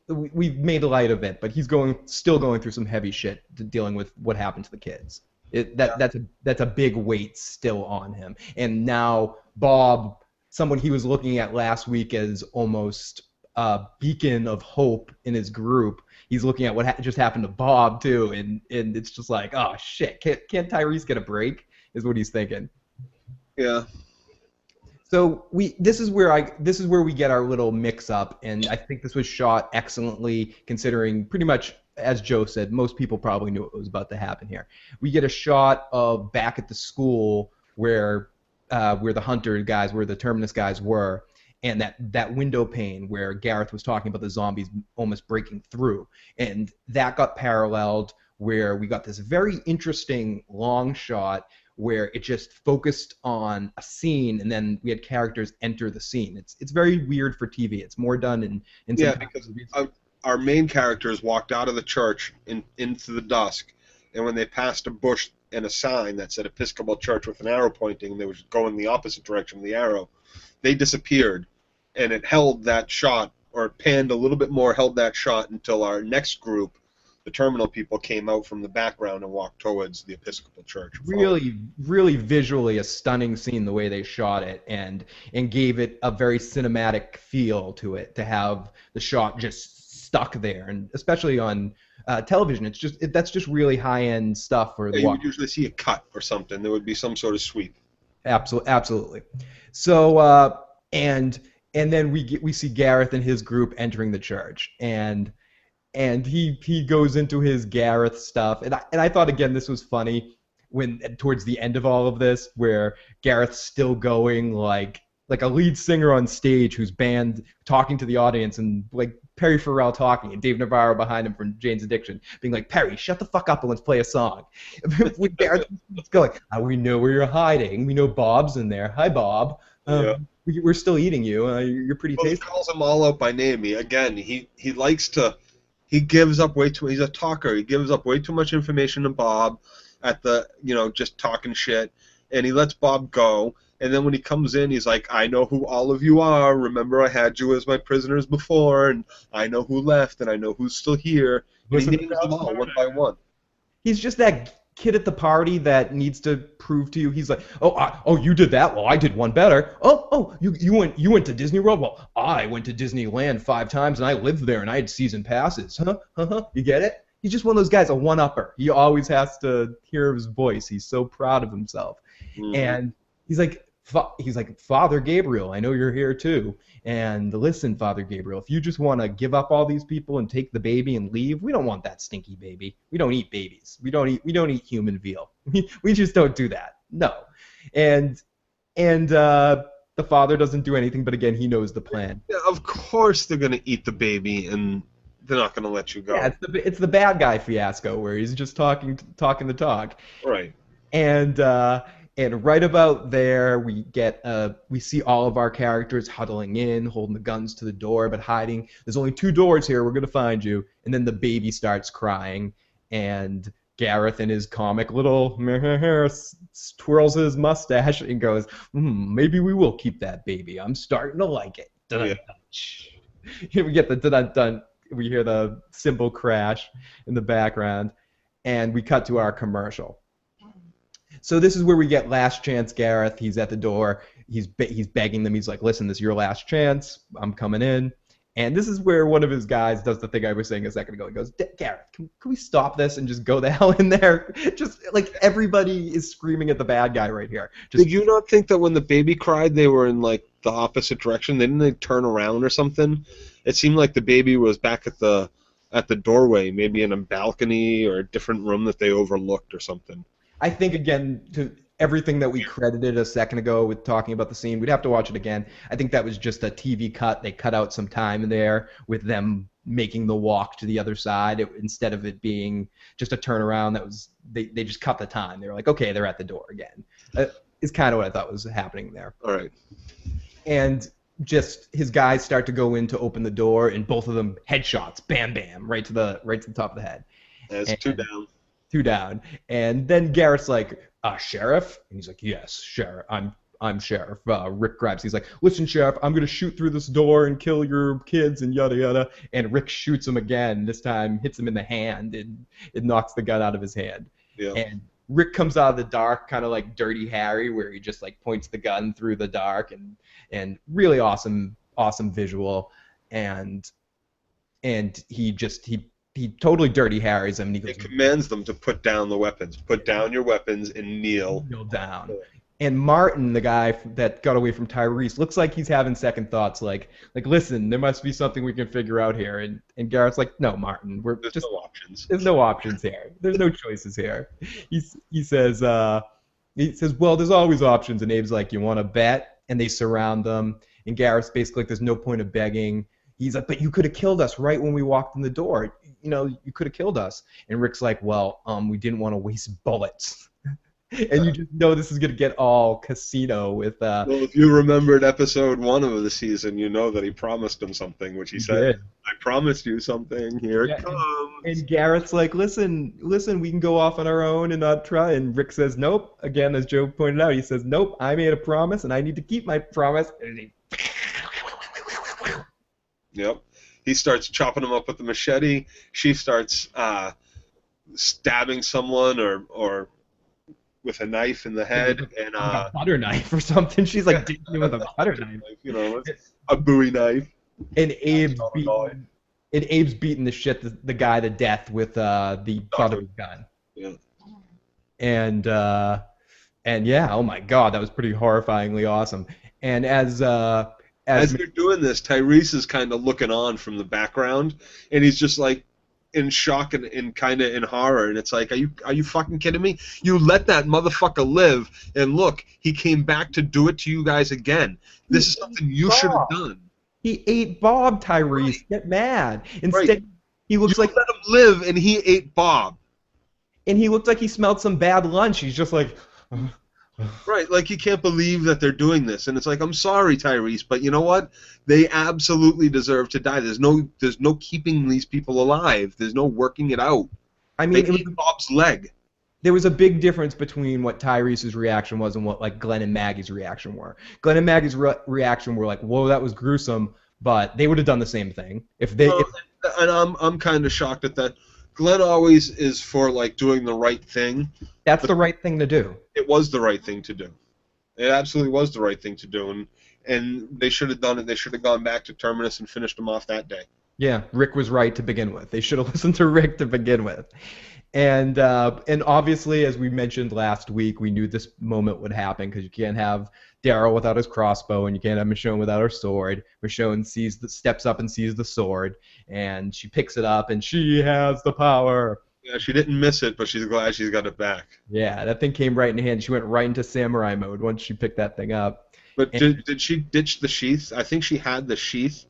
We've made light of it, but he's still going through some heavy shit dealing with what happened to the kids. That's a big weight still on him. And now Bob, someone he was looking at last week as almost a beacon of hope in his group, he's looking at what just happened to Bob too, and it's just like, oh shit, can't Tyrese get a break? Is what he's thinking. Yeah. So this is where we get our little mix up, and I think this was shot excellently, considering pretty much, as Joe said, most people probably knew what was about to happen here. We get a shot of back at the school where the Hunter guys, where the Terminus guys were, and that window pane where Gareth was talking about the zombies almost breaking through, and that got paralleled where we got this very interesting long shot where it just focused on a scene, and then we had characters enter the scene. It's very weird for TV. It's more done in yeah, because our main characters walked out of the church into the dusk, and when they passed a bush and a sign that said Episcopal Church with an arrow pointing, and they were going the opposite direction of the arrow, they disappeared, and it held that shot, or it panned a little bit more, held that shot until our next group, the terminal people, came out from the background and walked towards the Episcopal Church. Really, really visually a stunning scene the way they shot it, and gave it a very cinematic feel to it, to have the shot just stuck there, and especially on television, that's just really high-end stuff for the you would usually see a cut or something. There would be some sort of sweep. Absolutely. So and then we see Gareth and his group entering the church, and he goes into his Gareth stuff, and I thought again this was funny when towards the end of all of this, where Gareth's still going like a lead singer on stage who's band talking to the audience, and like Perry Farrell talking, and Dave Navarro behind him from Jane's Addiction being like, Perry, shut the fuck up and let's play a song. With Gareth going, we know where you're hiding. We know Bob's in there. Hi, Bob. Yeah. We're still eating you. You're pretty tasty. He calls them all out by name. He likes to. He gives up way too. He's a talker. He gives up way too much information to Bob at the, just talking shit, and he lets Bob go. And then when he comes in, he's like, I know who all of you are. Remember, I had you as my prisoners before, and I know who left, and I know who's still here. And he names them all one by one. He's just that kid at the party that needs to prove to you. He's like, oh, you did that. Well, I did one better. Oh, you went to Disney World. Well, I went to Disneyland 5 times, and I lived there, and I had season passes. You get it? He's just one of those guys, a one-upper. He always has to hear his voice. He's so proud of himself. Mm-hmm. And he's like, Father Gabriel, I know you're here too. And listen, Father Gabriel, if you just want to give up all these people and take the baby and leave, we don't want that stinky baby. We don't eat babies. We don't eat human veal. We just don't do that. No. And the father doesn't do anything, but again, he knows the plan. Yeah, of course they're gonna eat the baby, and they're not gonna let you go. Yeah, it's the bad guy fiasco where he's just talking the talk. Right. And right about there, we see all of our characters huddling in, holding the guns to the door, but hiding. There's only 2 doors here. We're gonna find you. And then the baby starts crying, and Gareth in his comic little twirls his mustache and goes, maybe we will keep that baby. I'm starting to like it. Here we get the dun-dun-dun. We hear the cymbal crash in the background, and we cut to our commercial. So this is where we get Last Chance Gareth. He's at the door. He's begging them. He's like, listen, this is your last chance. I'm coming in. And this is where one of his guys does the thing I was saying a second ago. He goes, Gareth, can we stop this and just go the hell in there? Just like everybody is screaming at the bad guy right here. Did you not think that when the baby cried, they were in like the opposite direction? Didn't they turn around or something? It seemed like the baby was back at the doorway, maybe in a balcony or a different room that they overlooked or something. I think, again, to everything that we credited a second ago with talking about the scene, we'd have to watch it again. I think that was just a TV cut. They cut out some time in there with them making the walk to the other side instead of it being just a turnaround. That was they just cut the time. They were like, okay, they're at the door again. Is kind of what I thought was happening there. All right. And just his guys start to go in to open the door, and both of them headshots, bam, bam, right to the top of the head. That's two down. 2 down. And then Garrett's like, Sheriff? And he's like, yes, Sheriff. I'm Sheriff. Rick grabs. He's like, listen, Sheriff, I'm going to shoot through this door and kill your kids and yada yada. And Rick shoots him again. This time hits him in the hand, and it knocks the gun out of his hand. Yeah. And Rick comes out of the dark, kind of like Dirty Harry, where he just like points the gun through the dark, and really awesome visual. And he totally Dirty Harrys him. And he goes, It commands them to put down the weapons. Put down your weapons and kneel. Kneel down. And Martin, the guy that got away from Tyrese, looks like he's having second thoughts. Like listen, there must be something we can figure out here. And Garrett's like, no, Martin, There's no options. There's no options here. There's no choices here. He says, well, there's always options. And Abe's like, you want to bet? And they surround them. And Garrett's basically like, there's no point of begging. He's like, but you could have killed us right when we walked in the door. You know, you could have killed us. And Rick's like, well, we didn't want to waste bullets. And you just know this is going to get all casino with... Well, if you remembered episode 1 of the season, you know that he promised him something, which he said, I promised you something, here it comes. And Garrett's like, listen, we can go off on our own and not try. And Rick says, nope. Again, as Joe pointed out, he says, nope, I made a promise, and I need to keep my promise. And he... Yep. He starts chopping them up with the machete. She starts stabbing someone or with a knife in the head, and a butter knife or something. She's like digging him with a butter knife. You know, a Bowie knife. And Abe's beating the shit the guy to death with the butt of his gun. Yeah. And yeah, oh my God, that was pretty horrifyingly awesome. And as they're doing this, Tyrese is kind of looking on from the background, and he's just like in shock and kind of in horror, and it's like, are you fucking kidding me? You let that motherfucker live, and look, he came back to do it to you guys again. This is something you should have done. He ate Bob, Tyrese. Right. Get mad. Instead, he looks like let him live, and he ate Bob. And he looked like he smelled some bad lunch. He's just like. Right, like he can't believe that they're doing this, and it's like, I'm sorry, Tyrese, but you know what? They absolutely deserve to die. There's no keeping these people alive. There's no working it out. I mean, they ate Bob's leg. There was a big difference between what Tyrese's reaction was and what like Glenn and Maggie's reaction were. Glenn and Maggie's reaction were like, "Whoa, that was gruesome," but they would have done the same thing if they. And I'm kind of shocked at that. Glenn always is for like doing the right thing. That's the right thing to do. It was the right thing to do. It absolutely was the right thing to do, and they should have done it. They should have gone back to Terminus and finished him off that day. Yeah, Rick was right to begin with. They should have listened to Rick to begin with. And obviously, as we mentioned last week, we knew this moment would happen because you can't have Daryl without his crossbow, and you can't have Michonne without her sword. Michonne steps up and sees the sword, and she picks it up, and she has the power. Yeah, she didn't miss it, but she's glad she's got it back. Yeah, that thing came right in hand. She went right into samurai mode once she picked that thing up. But did she ditch the sheath? I think she had the sheath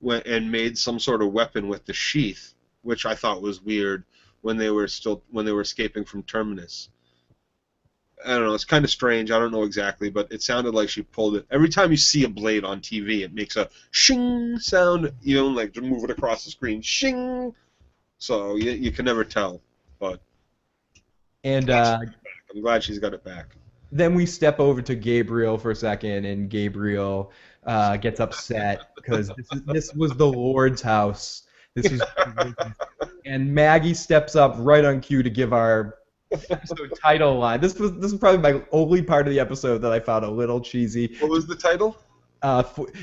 and made some sort of weapon with the sheath, which I thought was weird when they were escaping from Terminus. I don't know. It's kind of strange. I don't know exactly, but it sounded like she pulled it. Every time you see a blade on TV, it makes a shing sound. You know, like to move it across the screen, shing. So you can never tell, but. And I'm glad she's got it back. Then we step over to Gabriel for a second, and Gabriel gets upset because this was the Lord's house. This was, and Maggie steps up right on cue to give our episode title line. This is probably my only part of the episode that I found a little cheesy. What was the title?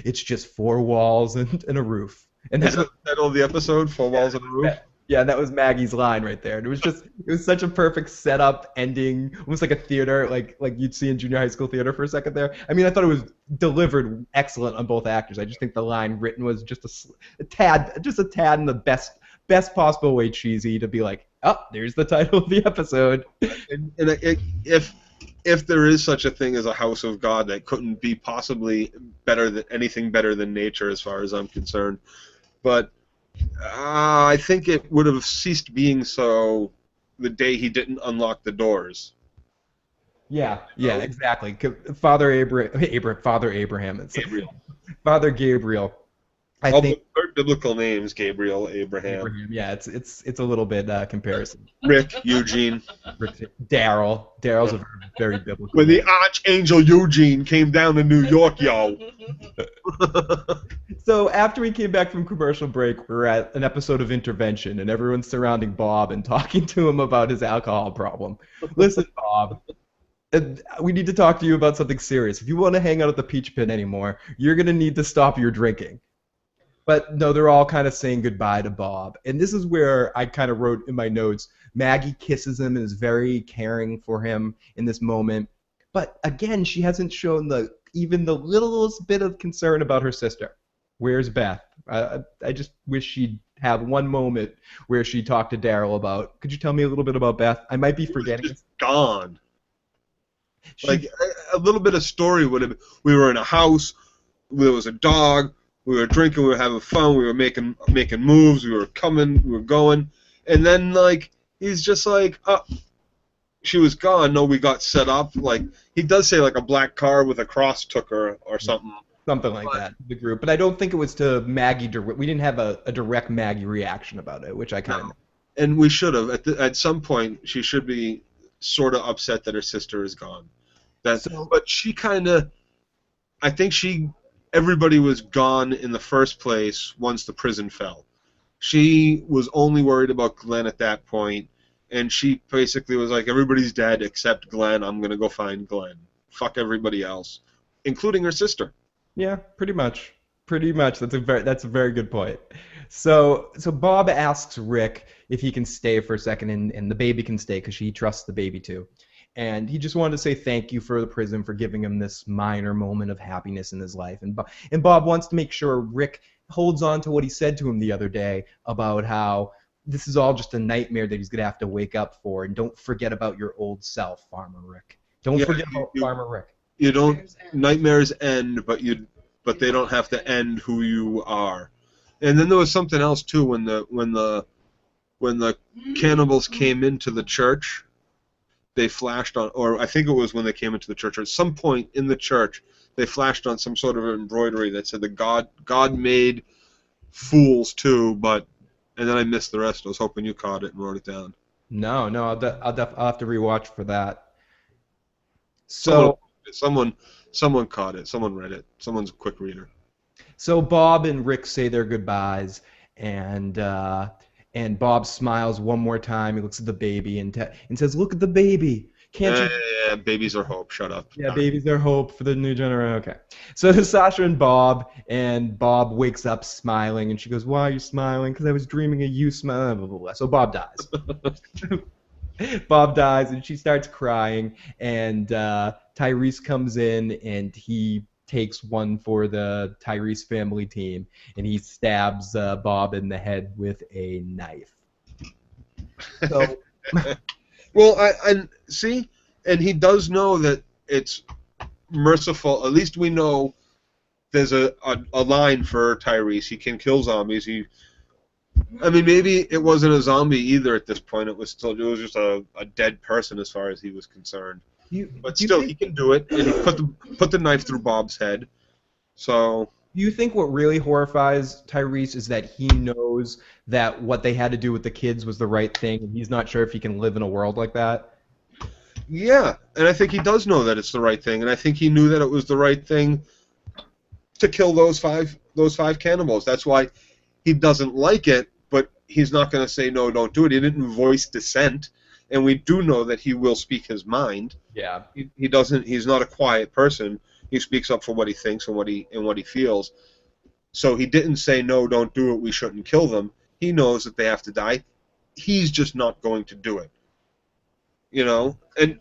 It's just 4 walls and a roof. And that's the title of the episode, 4 walls and a roof? Yeah, that was Maggie's line right there. And it was such a perfect setup ending, almost like a theater, like you'd see in junior high school theater for a second there. I mean, I thought it was delivered excellent on both actors. I just think the line written was just a tad, just a tad in the best possible way cheesy to be like, oh, there's the title of the episode. If there is such a thing as a house of God, that couldn't be possibly anything better than nature, as far as I'm concerned. But I think it would have ceased being so the day he didn't unlock the doors. Yeah, exactly. Father Abraham, Gabriel. Father Gabriel. I All think biblical names: Gabriel, Abraham, Yeah, it's a little bit comparison. Rick, Eugene. Daryl's a very biblical. When the Archangel Eugene came down to New York, yo. So after we came back from commercial break, we were at an episode of Intervention, and everyone's surrounding Bob and talking to him about his alcohol problem. Listen, Bob, we need to talk to you about something serious. If you want to hang out at the Peach Pit anymore, you're going to need to stop your drinking. But no, they're all kind of saying goodbye to Bob. And this is where I kind of wrote in my notes, Maggie kisses him and is very caring for him in this moment. But again, she hasn't shown even the littlest bit of concern about her sister. Where's Beth? I just wish she'd have one moment where she talked to Daryl about, could you tell me a little bit about Beth? I might be forgetting. Just gone. Like a little bit of story would have. We were in a house. There was a dog. We were drinking. We were having fun. We were making moves. We were coming. We were going. And then he's just like, oh, she was gone. No, we got set up. Like he does say like a black car with a cross took her or something. Something like that, the group. But I don't think it was to Maggie. We didn't have a direct Maggie reaction about it, which I kind of. And we should have. At some point, she should be sort of upset that her sister is gone. But she kind of. I think everybody was gone in the first place once the prison fell. She was only worried about Glenn at that point, and she basically was like, everybody's dead except Glenn. I'm going to go find Glenn. Fuck everybody else, including her sister. Yeah, pretty much. That's a very good point. So Bob asks Rick if he can stay for a second, and the baby can stay because he trusts the baby too. And he just wanted to say thank you for the prison for giving him this minor moment of happiness in his life. And Bob wants to make sure Rick holds on to what he said to him the other day about how this is all just a nightmare that he's going to have to wake up for. And don't forget about your old self, Farmer Rick. Don't forget about Farmer Rick. You don't. Nightmares end, but they don't have to end who you are. And then there was something else too when the cannibals came into the church. They flashed on, or I think it was when they came into the church, or at some point in the church, they flashed on some sort of embroidery that said that God made fools too, and then I missed the rest. I was hoping you caught it and wrote it down. No, I'll have to rewatch for that. So someone caught it. Someone read it. Someone's a quick reader. So Bob and Rick say their goodbyes, and Bob smiles one more time. He looks at the baby and says, "Look at the baby. Can't you?" Yeah, babies are hope. Shut up. Yeah, babies are hope for the new generation. Okay. So Sasha and Bob wakes up smiling, and she goes, "Why are you smiling?" "Because I was dreaming of you smiling." Blah, blah, blah. So Bob dies. Bob dies, and she starts crying, and Tyrese comes in, and he takes one for the Tyrese family team, and he stabs Bob in the head with a knife. So, well, I see, and he does know that it's merciful. At least we know there's a line for Tyrese. He can kill zombies. I mean, maybe it wasn't a zombie either at this point. It was just a dead person as far as he was concerned. But still, he can do it, and he put the knife through Bob's head. So. Do you think what really horrifies Tyrese is that he knows that what they had to do with the kids was the right thing, and he's not sure if he can live in a world like that? Yeah, and I think he does know that it's the right thing, and I think he knew that it was the right thing to kill those five cannibals. That's why he doesn't like it, but he's not going to say no, don't do it. He didn't voice dissent. And we do know that he will speak his mind. Yeah. He doesn't. He's not a quiet person. He speaks up for what he thinks and what he feels. So he didn't say no, don't do it. We shouldn't kill them. He knows that they have to die. he's just not going to do it. You know, and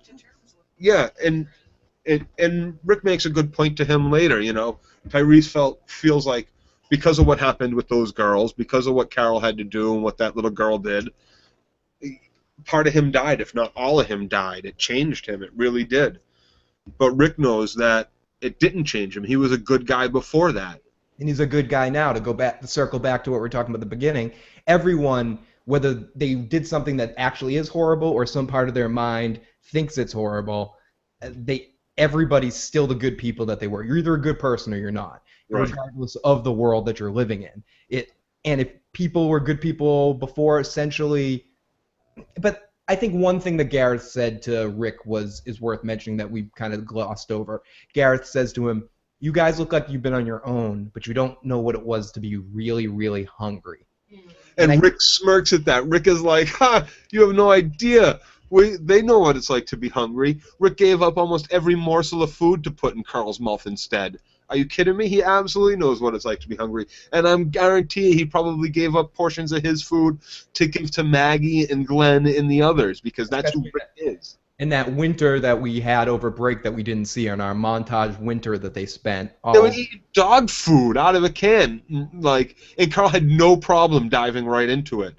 yeah, and Rick makes a good point to him later. You know, Tyrese feels like because of what happened with those girls, because of what Carol had to do and what that little girl did, part of him died, if not all of him died. It changed him. It really did. But Rick knows that it didn't change him. He was a good guy before that. And he's a good guy now. To circle back to what we were talking about at the beginning, everyone, whether they did something that actually is horrible or some part of their mind thinks it's horrible, everybody's still the good people that they were. You're either a good person or you're not, Right. regardless of the world that you're living in. And if people were good people before, essentially, but I think one thing that Gareth said to Rick is worth mentioning that we kind of glossed over. Gareth says to him, "You guys look like you've been on your own, but you don't know what it was to be really, really hungry." And Rick smirks at that. Rick is like, "Ha! You have no idea. They know what it's like to be hungry. Rick gave up almost every morsel of food to put in Carl's mouth instead. Are you kidding me? He absolutely knows what it's like to be hungry. And I'm guaranteeing he probably gave up portions of his food to give to Maggie and Glenn and the others, because that's who Rick is." And that winter that we had over break that we didn't see in our montage winter that they spent. They would eat dog food out of a can, and Carl had no problem diving right into it.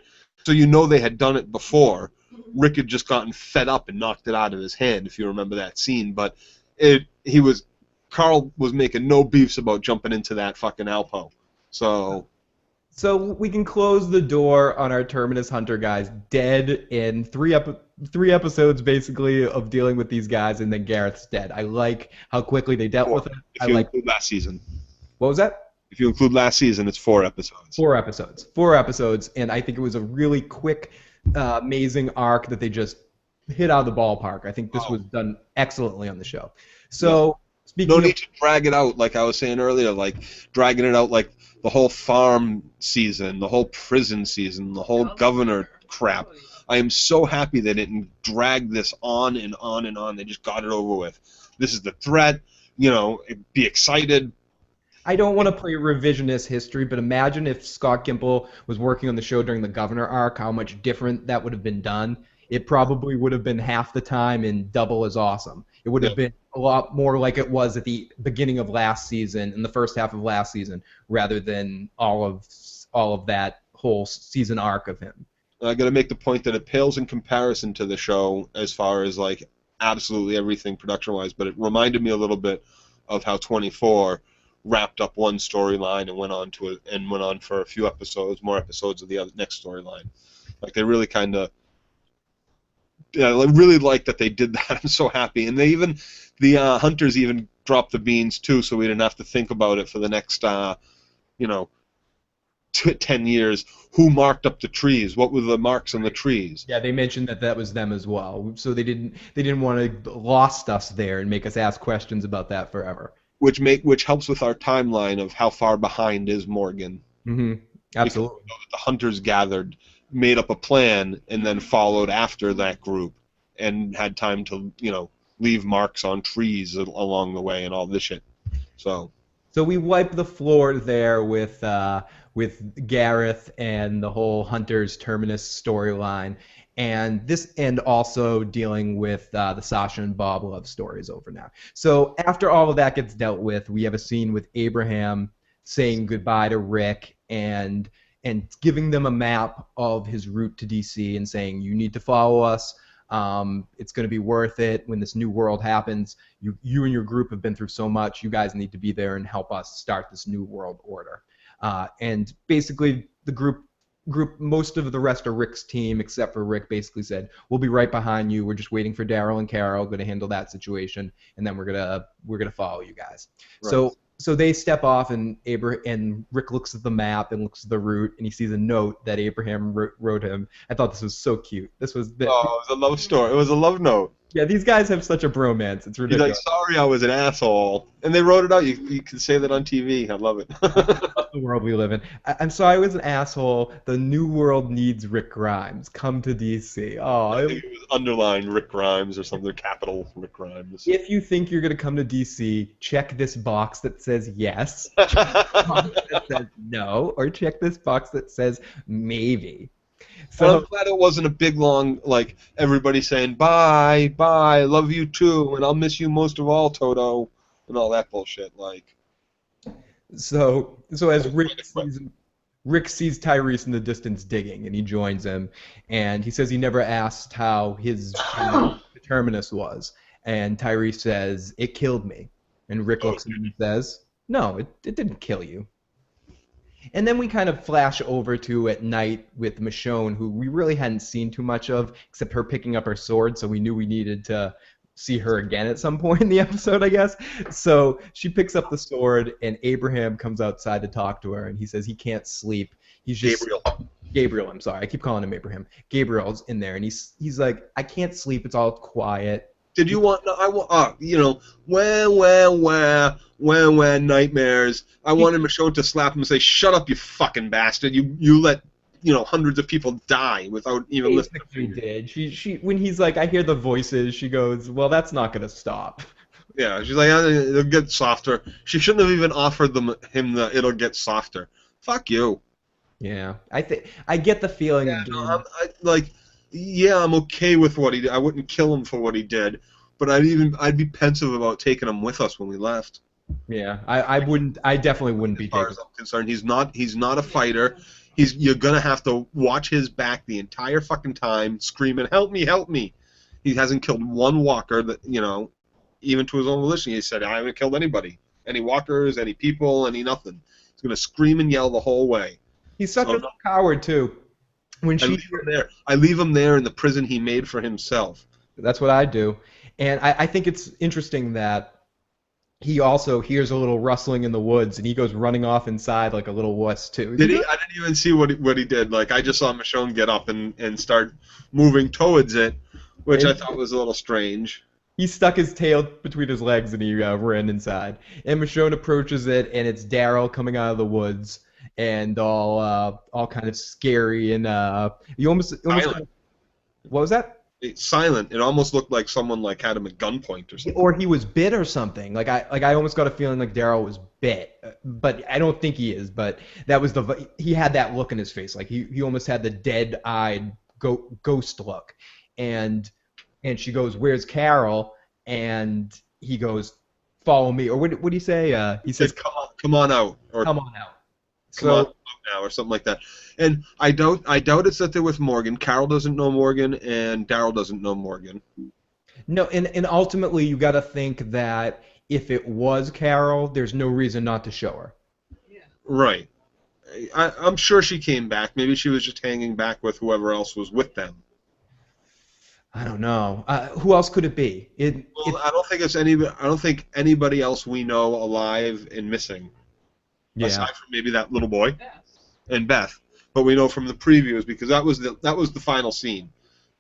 So you know they had done it before. Rick had just gotten fed up and knocked it out of his hand, if you remember that scene. But Carl was making no beefs about jumping into that fucking Alpo. So we can close the door on our Terminus Hunter guys dead in three episodes basically of dealing with these guys, and then Gareth's dead. I like how quickly they dealt with it. If you include last season. What was that? If you include last season, it's 4 episodes. 4 episodes, and I think it was a really quick, amazing arc that they just hit out of the ballpark. I think this was done excellently on the show. So, speaking no need to drag it out, like I was saying earlier, like dragging it out like the whole farm season, the whole prison season, the whole governor crap. I am so happy they didn't drag this on and on and on. They just got it over with. This is the threat. You know, be excited. I don't want to play revisionist history, but imagine if Scott Gimple was working on the show during the Governor arc, how much different that would have been done. It probably would have been half the time and double as awesome. It would have been a lot more like it was at the beginning of last season, in the first half of last season, rather than all of that whole season arc of him. I got to make the point that it pales in comparison to the show as far as like absolutely everything production-wise, but it reminded me a little bit of how 24 wrapped up one storyline and went on for a few episodes, more episodes of the next storyline. Like they really kind of, I really like that they did that. I'm so happy, and the hunters even dropped the beans too, so we didn't have to think about it for the next, 10 years. Who marked up the trees? What were the marks on the trees? Yeah, they mentioned that was them as well. So they didn't want to lost us there and make us ask questions about that forever. Which helps with our timeline of how far behind is Morgan. Mm-hmm. Absolutely. Because the hunters gathered, made up a plan, and then followed after that group, and had time to leave marks on trees along the way and all this shit. So we wipe the floor there with Gareth and the whole Hunter's Terminus storyline, and also dealing with the Sasha and Bob love stories over now. So after all of that gets dealt with, we have a scene with Abraham saying goodbye to Rick and giving them a map of his route to DC and saying, you need to follow us. It's going to be worth it when this new world happens. You and your group have been through so much. You guys need to be there and help us start this new world order. And basically, the group, most of the rest of Rick's team, except for Rick, basically said, "We'll be right behind you. We're just waiting for Daryl and Carol. Going to handle that situation, and then we're gonna follow you guys." Right. So they step off, and Rick looks at the map and looks at the route, and he sees a note that Abraham wrote him. I thought this was so cute. It was a love story. It was a love note. Yeah, these guys have such a bromance. It's ridiculous. He's like, "Sorry, I was an asshole," and they wrote it out. You can say that on TV. I love it. The world we live in. I'm sorry I was an asshole. The new world needs Rick Grimes. Come to DC. Oh, I think it was underlined Rick Grimes or something, capital Rick Grimes. If you think you're going to come to DC, check this box that says yes, check this box that says no, or check this box that says maybe. And I'm So glad it wasn't a big long like everybody saying bye, bye, love you too, and I'll miss you most of all, Toto, and all that bullshit. Like, so as it was kind of quick. Rick sees Tyrese in the distance digging, and he joins him, and he says he never asked how his terminus was, and Tyrese says it killed me, and Rick looks at him and says, "No, it didn't kill you." And then we kind of flash over to at night with Michonne, who we really hadn't seen too much of, except her picking up her sword, so we knew we needed to see her again at some point in the episode, I guess. So she picks up the sword, and Abraham comes outside to talk to her, and he says he can't sleep. He's just Gabriel. Gabriel, I'm sorry, I keep calling him Abraham. Gabriel's in there, and he's like, I can't sleep. It's all quiet. Did you want? I want. When nightmares. I wanted Michonne to slap him and say, "Shut up, you fucking bastard! You let hundreds of people die without even listening to Basically you." did. She when he's like, I hear the voices. She goes, well, that's not gonna stop. Yeah, she's like, "It'll get softer." She shouldn't have even offered him the "it'll get softer." Fuck you. Yeah, I get the feeling Yeah, of no, I'm okay with what he did. I wouldn't kill him for what he did, but I'd be pensive about taking him with us when we left. yeah, I definitely wouldn't be As far taking. as I'm concerned, he's not a fighter. You're gonna have to watch his back the entire fucking time, screaming, "Help me, help me!" He hasn't killed one walker even to his own volition. He said, "I haven't killed anybody, any walkers, any people, any nothing." He's gonna scream and yell the whole way. He's such So, a coward too. When I she, leave him there. I leave him there in the prison he made for himself. that's what I do, and I think it's interesting that he also hears a little rustling in the woods, and he goes running off inside like a little wuss too. Did he? I didn't even see what he did. Like I just saw Michonne get up and start moving towards it, which I thought was a little strange. He stuck his tail between his legs and he ran inside. And Michonne approaches it, and it's Daryl coming out of the woods, and all kind of scary, and you almost Silent. what was that? It's silent. It almost looked like someone had him at gunpoint or something. Or he was bit or something. I almost got a feeling like Daryl was bit, but I don't think he is. But that was he had that look in his face, like he almost had the dead-eyed ghost look, and she goes, "Where's Carol?" And he goes, "Follow me," or what do you say? He says, Come on out, or "Come on out." come on So out now, or something like that. And I doubt it's that they're with Morgan. Carol doesn't know Morgan, and Daryl doesn't know Morgan. no, and ultimately you got to think that if it was Carol, there's no reason not to show her. Yeah. Right. I'm sure she came back. Maybe she was just hanging back with whoever else was with them. I don't know. Who else could it be? Well, I don't think it's anybody. I don't think anybody else we know alive and missing, Yeah. aside from maybe that little boy Best. and Beth. But we know from the previews because that was the final scene,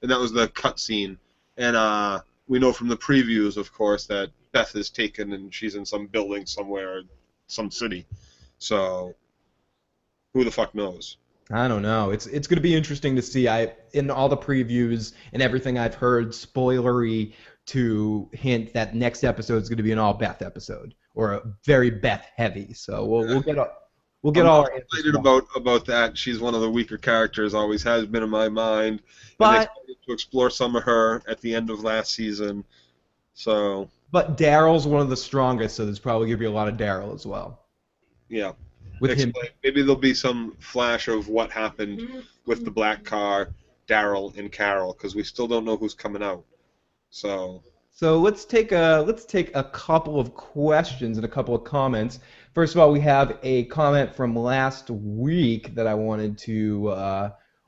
and that was the cut scene. And we know from the previews, of course, that Beth is taken and she's in some building somewhere, some city. So who the fuck knows? I don't know. It's going to be interesting to see. In all the previews and everything I've heard, spoilery to hint that next episode is going to be an all Beth episode or a very Beth heavy. So we'll get I'm all not our answers excited about that. She's one of the weaker characters, always has been in my mind. But and they started to explore some of her at the end of last season. So but Daryl's one of the strongest, so there's probably going to be a lot of Daryl as well. yeah. With him, Maybe there'll be some flash of what happened with the black car, Daryl and Carol, because we still don't know who's coming out. So let's take a couple of questions and a couple of comments. First of all, we have a comment from last week that I wanted to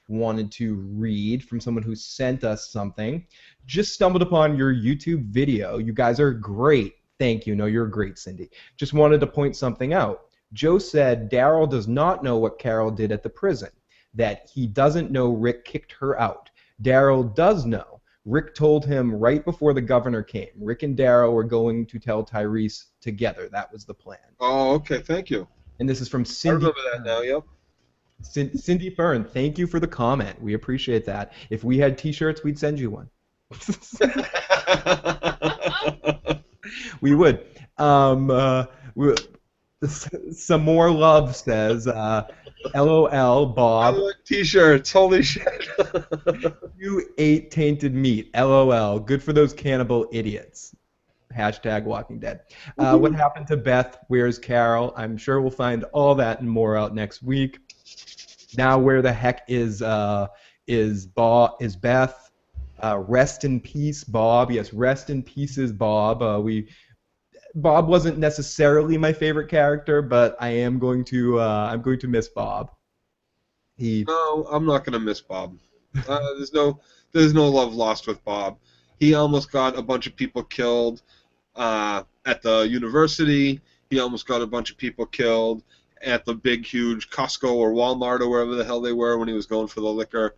read from someone who sent us something. Just stumbled upon your YouTube video. You guys are great. Thank you. No, you're great, Cindy. Just wanted to point something out. Joe said Daryl does not know what Carol did at the prison, that he doesn't know Rick kicked her out. Daryl does know. Rick told him right before the governor came. Rick and Daryl were going to tell Tyrese together. That was the plan. oh, okay, thank you. And this is from I Cindy. remember that now. Yep. Cindy Fern, thank you for the comment. We appreciate that. If we had T-shirts, we'd send you one. We would. Some more love says, LOL, I Bob. want t-shirts. Holy shit. You ate tainted meat. LOL. Good for those cannibal idiots. Hashtag Walking Dead. What happened to Beth? Where's Carol? I'm sure we'll find all that and more out next week. Now, where the heck is Beth? Rest in peace, Bob. Yes, rest in pieces, Bob. Bob wasn't necessarily my favorite character, but I'm going to miss Bob. He No, I'm not gonna miss Bob. There's no love lost with Bob. He almost got a bunch of people killed at the university. He almost got a bunch of people killed at the big, huge Costco or Walmart or wherever the hell they were when he was going for the liquor.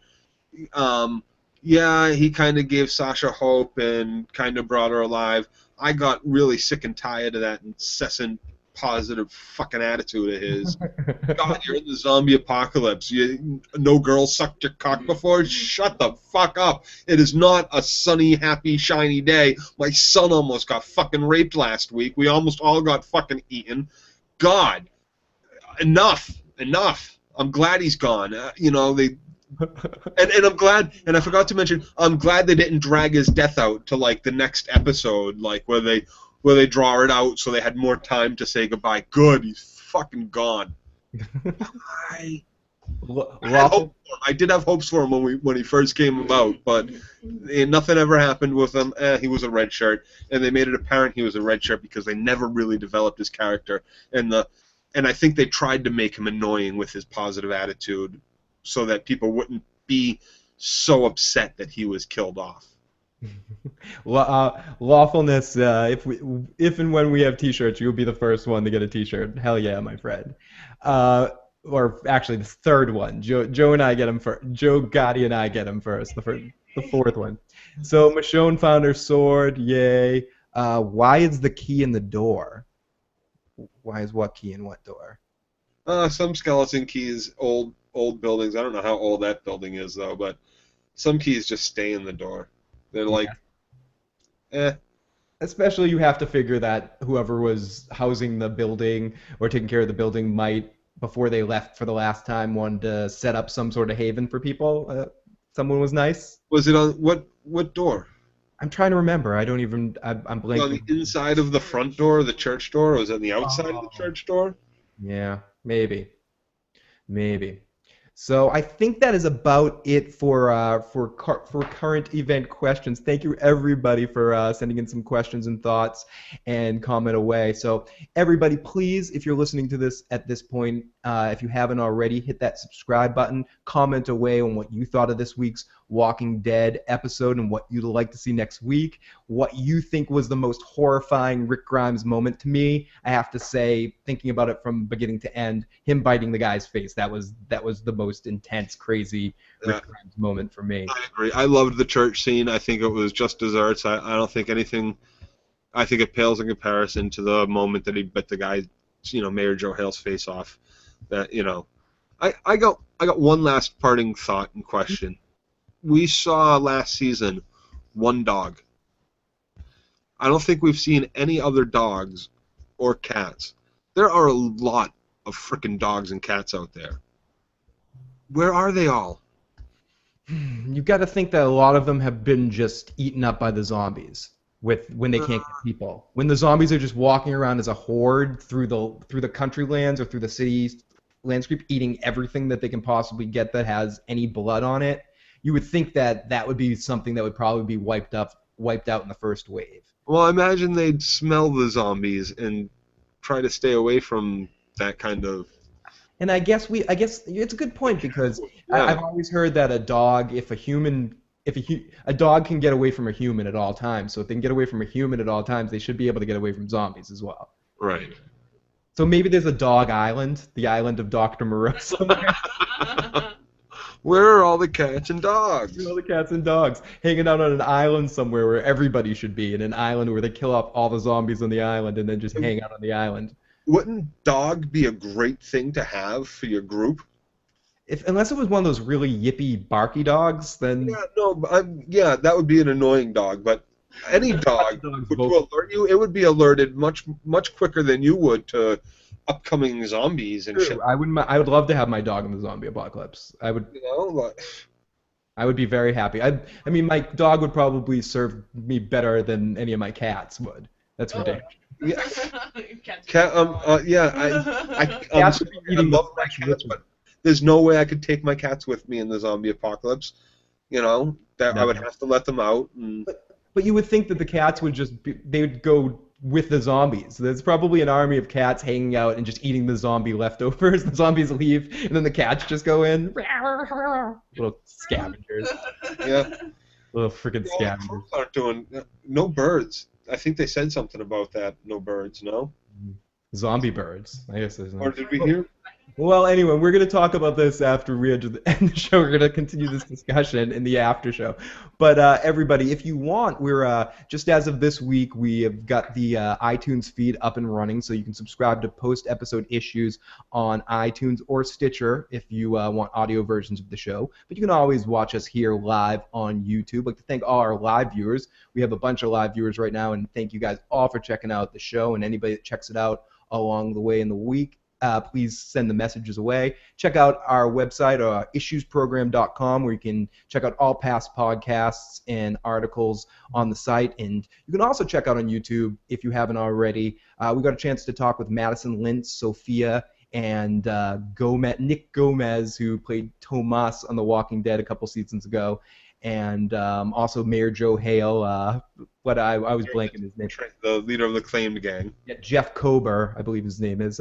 Yeah, he kind of gave Sasha hope and kind of brought her alive. I got really sick and tired of that incessant positive fucking attitude of his. God, you're in the zombie apocalypse. No girl sucked your cock before? Shut the fuck up. It is not a sunny, happy, shiny day. My son almost got fucking raped last week. We almost all got fucking eaten. God, enough. I'm glad he's gone. And I'm glad, and I forgot to mention, I'm glad they didn't drag his death out to like the next episode, like where they draw it out so they had more time to say goodbye. Good, he's fucking gone. I did have hopes for him when he first came about, but nothing ever happened with him. He was a red shirt, and they made it apparent he was a red shirt because they never really developed his character, and I think they tried to make him annoying with his positive attitude, so that people wouldn't be so upset that he was killed off. Lawfulness. If and when we have T-shirts, you'll be the first one to get a T-shirt. Hell yeah, my friend. Or actually, the third one. Joe and I get him first. Joe Gotti and I get him first. The fourth one. So Michonne found her sword. Yay. Why is the key in the door? Why is what key in what door? Some skeleton keys, old buildings. I don't know how old that building is though, but some keys just stay in the door. They're like, Especially you have to figure that whoever was housing the building or taking care of the building might, before they left for the last time, wanted to set up some sort of haven for people. Someone was nice. Was it on what door? I'm trying to remember. I'm blanking. On the inside of the front door, the church door, or was it on the outside of the church door? Yeah, maybe. So I think that is about it for current event questions. Thank you everybody for sending in some questions and thoughts and comment away. So everybody, please, if you're listening to this at this point, if you haven't already, hit that subscribe button. Comment away on what you thought of this week's Walking Dead episode and what you'd like to see next week. What you think was the most horrifying Rick Grimes moment. To me, I have to say, thinking about it from beginning to end, him biting the guy's face, that was the most intense, crazy Rick Grimes moment for me. I agree. I loved the church scene. I think it was just desserts. I don't think anything. I think it pales in comparison to the moment that he bit the guy, Mayor Joe Hale's face off. That I got one last parting thought and question. We saw last season one dog. I don't think we've seen any other dogs or cats. There are a lot of frickin' dogs and cats out there. Where are they all? You got to think that a lot of them have been just eaten up by the zombies when they can't get people. When the zombies are just walking around as a horde through the country lands or through the cities landscape, eating everything that they can possibly get that has any blood on it, you would think that would be something that would probably be wiped out in the first wave. Well, I imagine they'd smell the zombies and try to stay away from that kind of. And I guess it's a good point because I've always heard that a dog, a dog can get away from a human at all times. So if they can get away from a human at all times, they should be able to get away from zombies as well. Right. So maybe there's a dog island, the island of Dr. Moreau somewhere. Where are all the cats and dogs? All the cats and dogs hanging out on an island somewhere where everybody should be, in an island where they kill off all the zombies on the island and then just hang out on the island. Wouldn't dog be a great thing to have for your group? Unless it was one of those really yippy, barky dogs, then... Yeah, that would be an annoying dog, but any dog would alert you. It would be alerted much quicker than you would to upcoming zombies and shit. I would love to have my dog in the zombie apocalypse. You know, like, I would be very happy. I mean, my dog would probably serve me better than any of my cats would. That's ridiculous. yeah, Cats cat, yeah, Cats would be I eating the love my fresh cats, liquid. but there's no way I could take my cats with me in the zombie apocalypse. You know, that I would No. have to let them out. And But you would think that the cats would they would go with the zombies. There's probably an army of cats hanging out and just eating the zombie leftovers. The zombies leave, and then the cats just go in. Little scavengers. yeah, Little freaking well, scavengers. crows aren't doing no birds. I think they said something about that. No birds, no. Zombie birds. I guess there's Or no. did we hear? Well, anyway, we're going to talk about this after we end the show. We're going to continue this discussion in the after show. But everybody, if you want, we're just as of this week, we have got the iTunes feed up and running, so you can subscribe to post-episode issues on iTunes or Stitcher if you want audio versions of the show. But you can always watch us here live on YouTube. I'd like to thank all our live viewers. We have a bunch of live viewers right now, and thank you guys all for checking out the show, and anybody that checks it out along the way in the week. Please send the messages away. Check out our website, issuesprogram.com, where you can check out all past podcasts and articles on the site. And you can also check out on YouTube, if you haven't already. We got a chance to talk with Madison Lintz, Sophia, and Nick Gomez, who played Tomas on The Walking Dead a couple seasons ago. And also Mayor Joe Hale, what I was blanking his name. The leader of the claimed gang. Yeah, Jeff Kober, I believe his name is.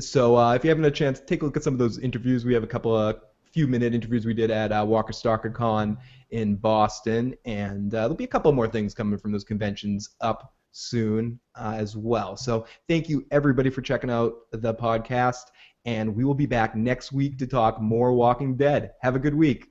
So if you haven't had a chance, take a look at some of those interviews. We have a couple of few-minute interviews we did at Walker Stalker Con in Boston, and there'll be a couple more things coming from those conventions up soon as well. So thank you, everybody, for checking out the podcast, and we will be back next week to talk more Walking Dead. Have a good week.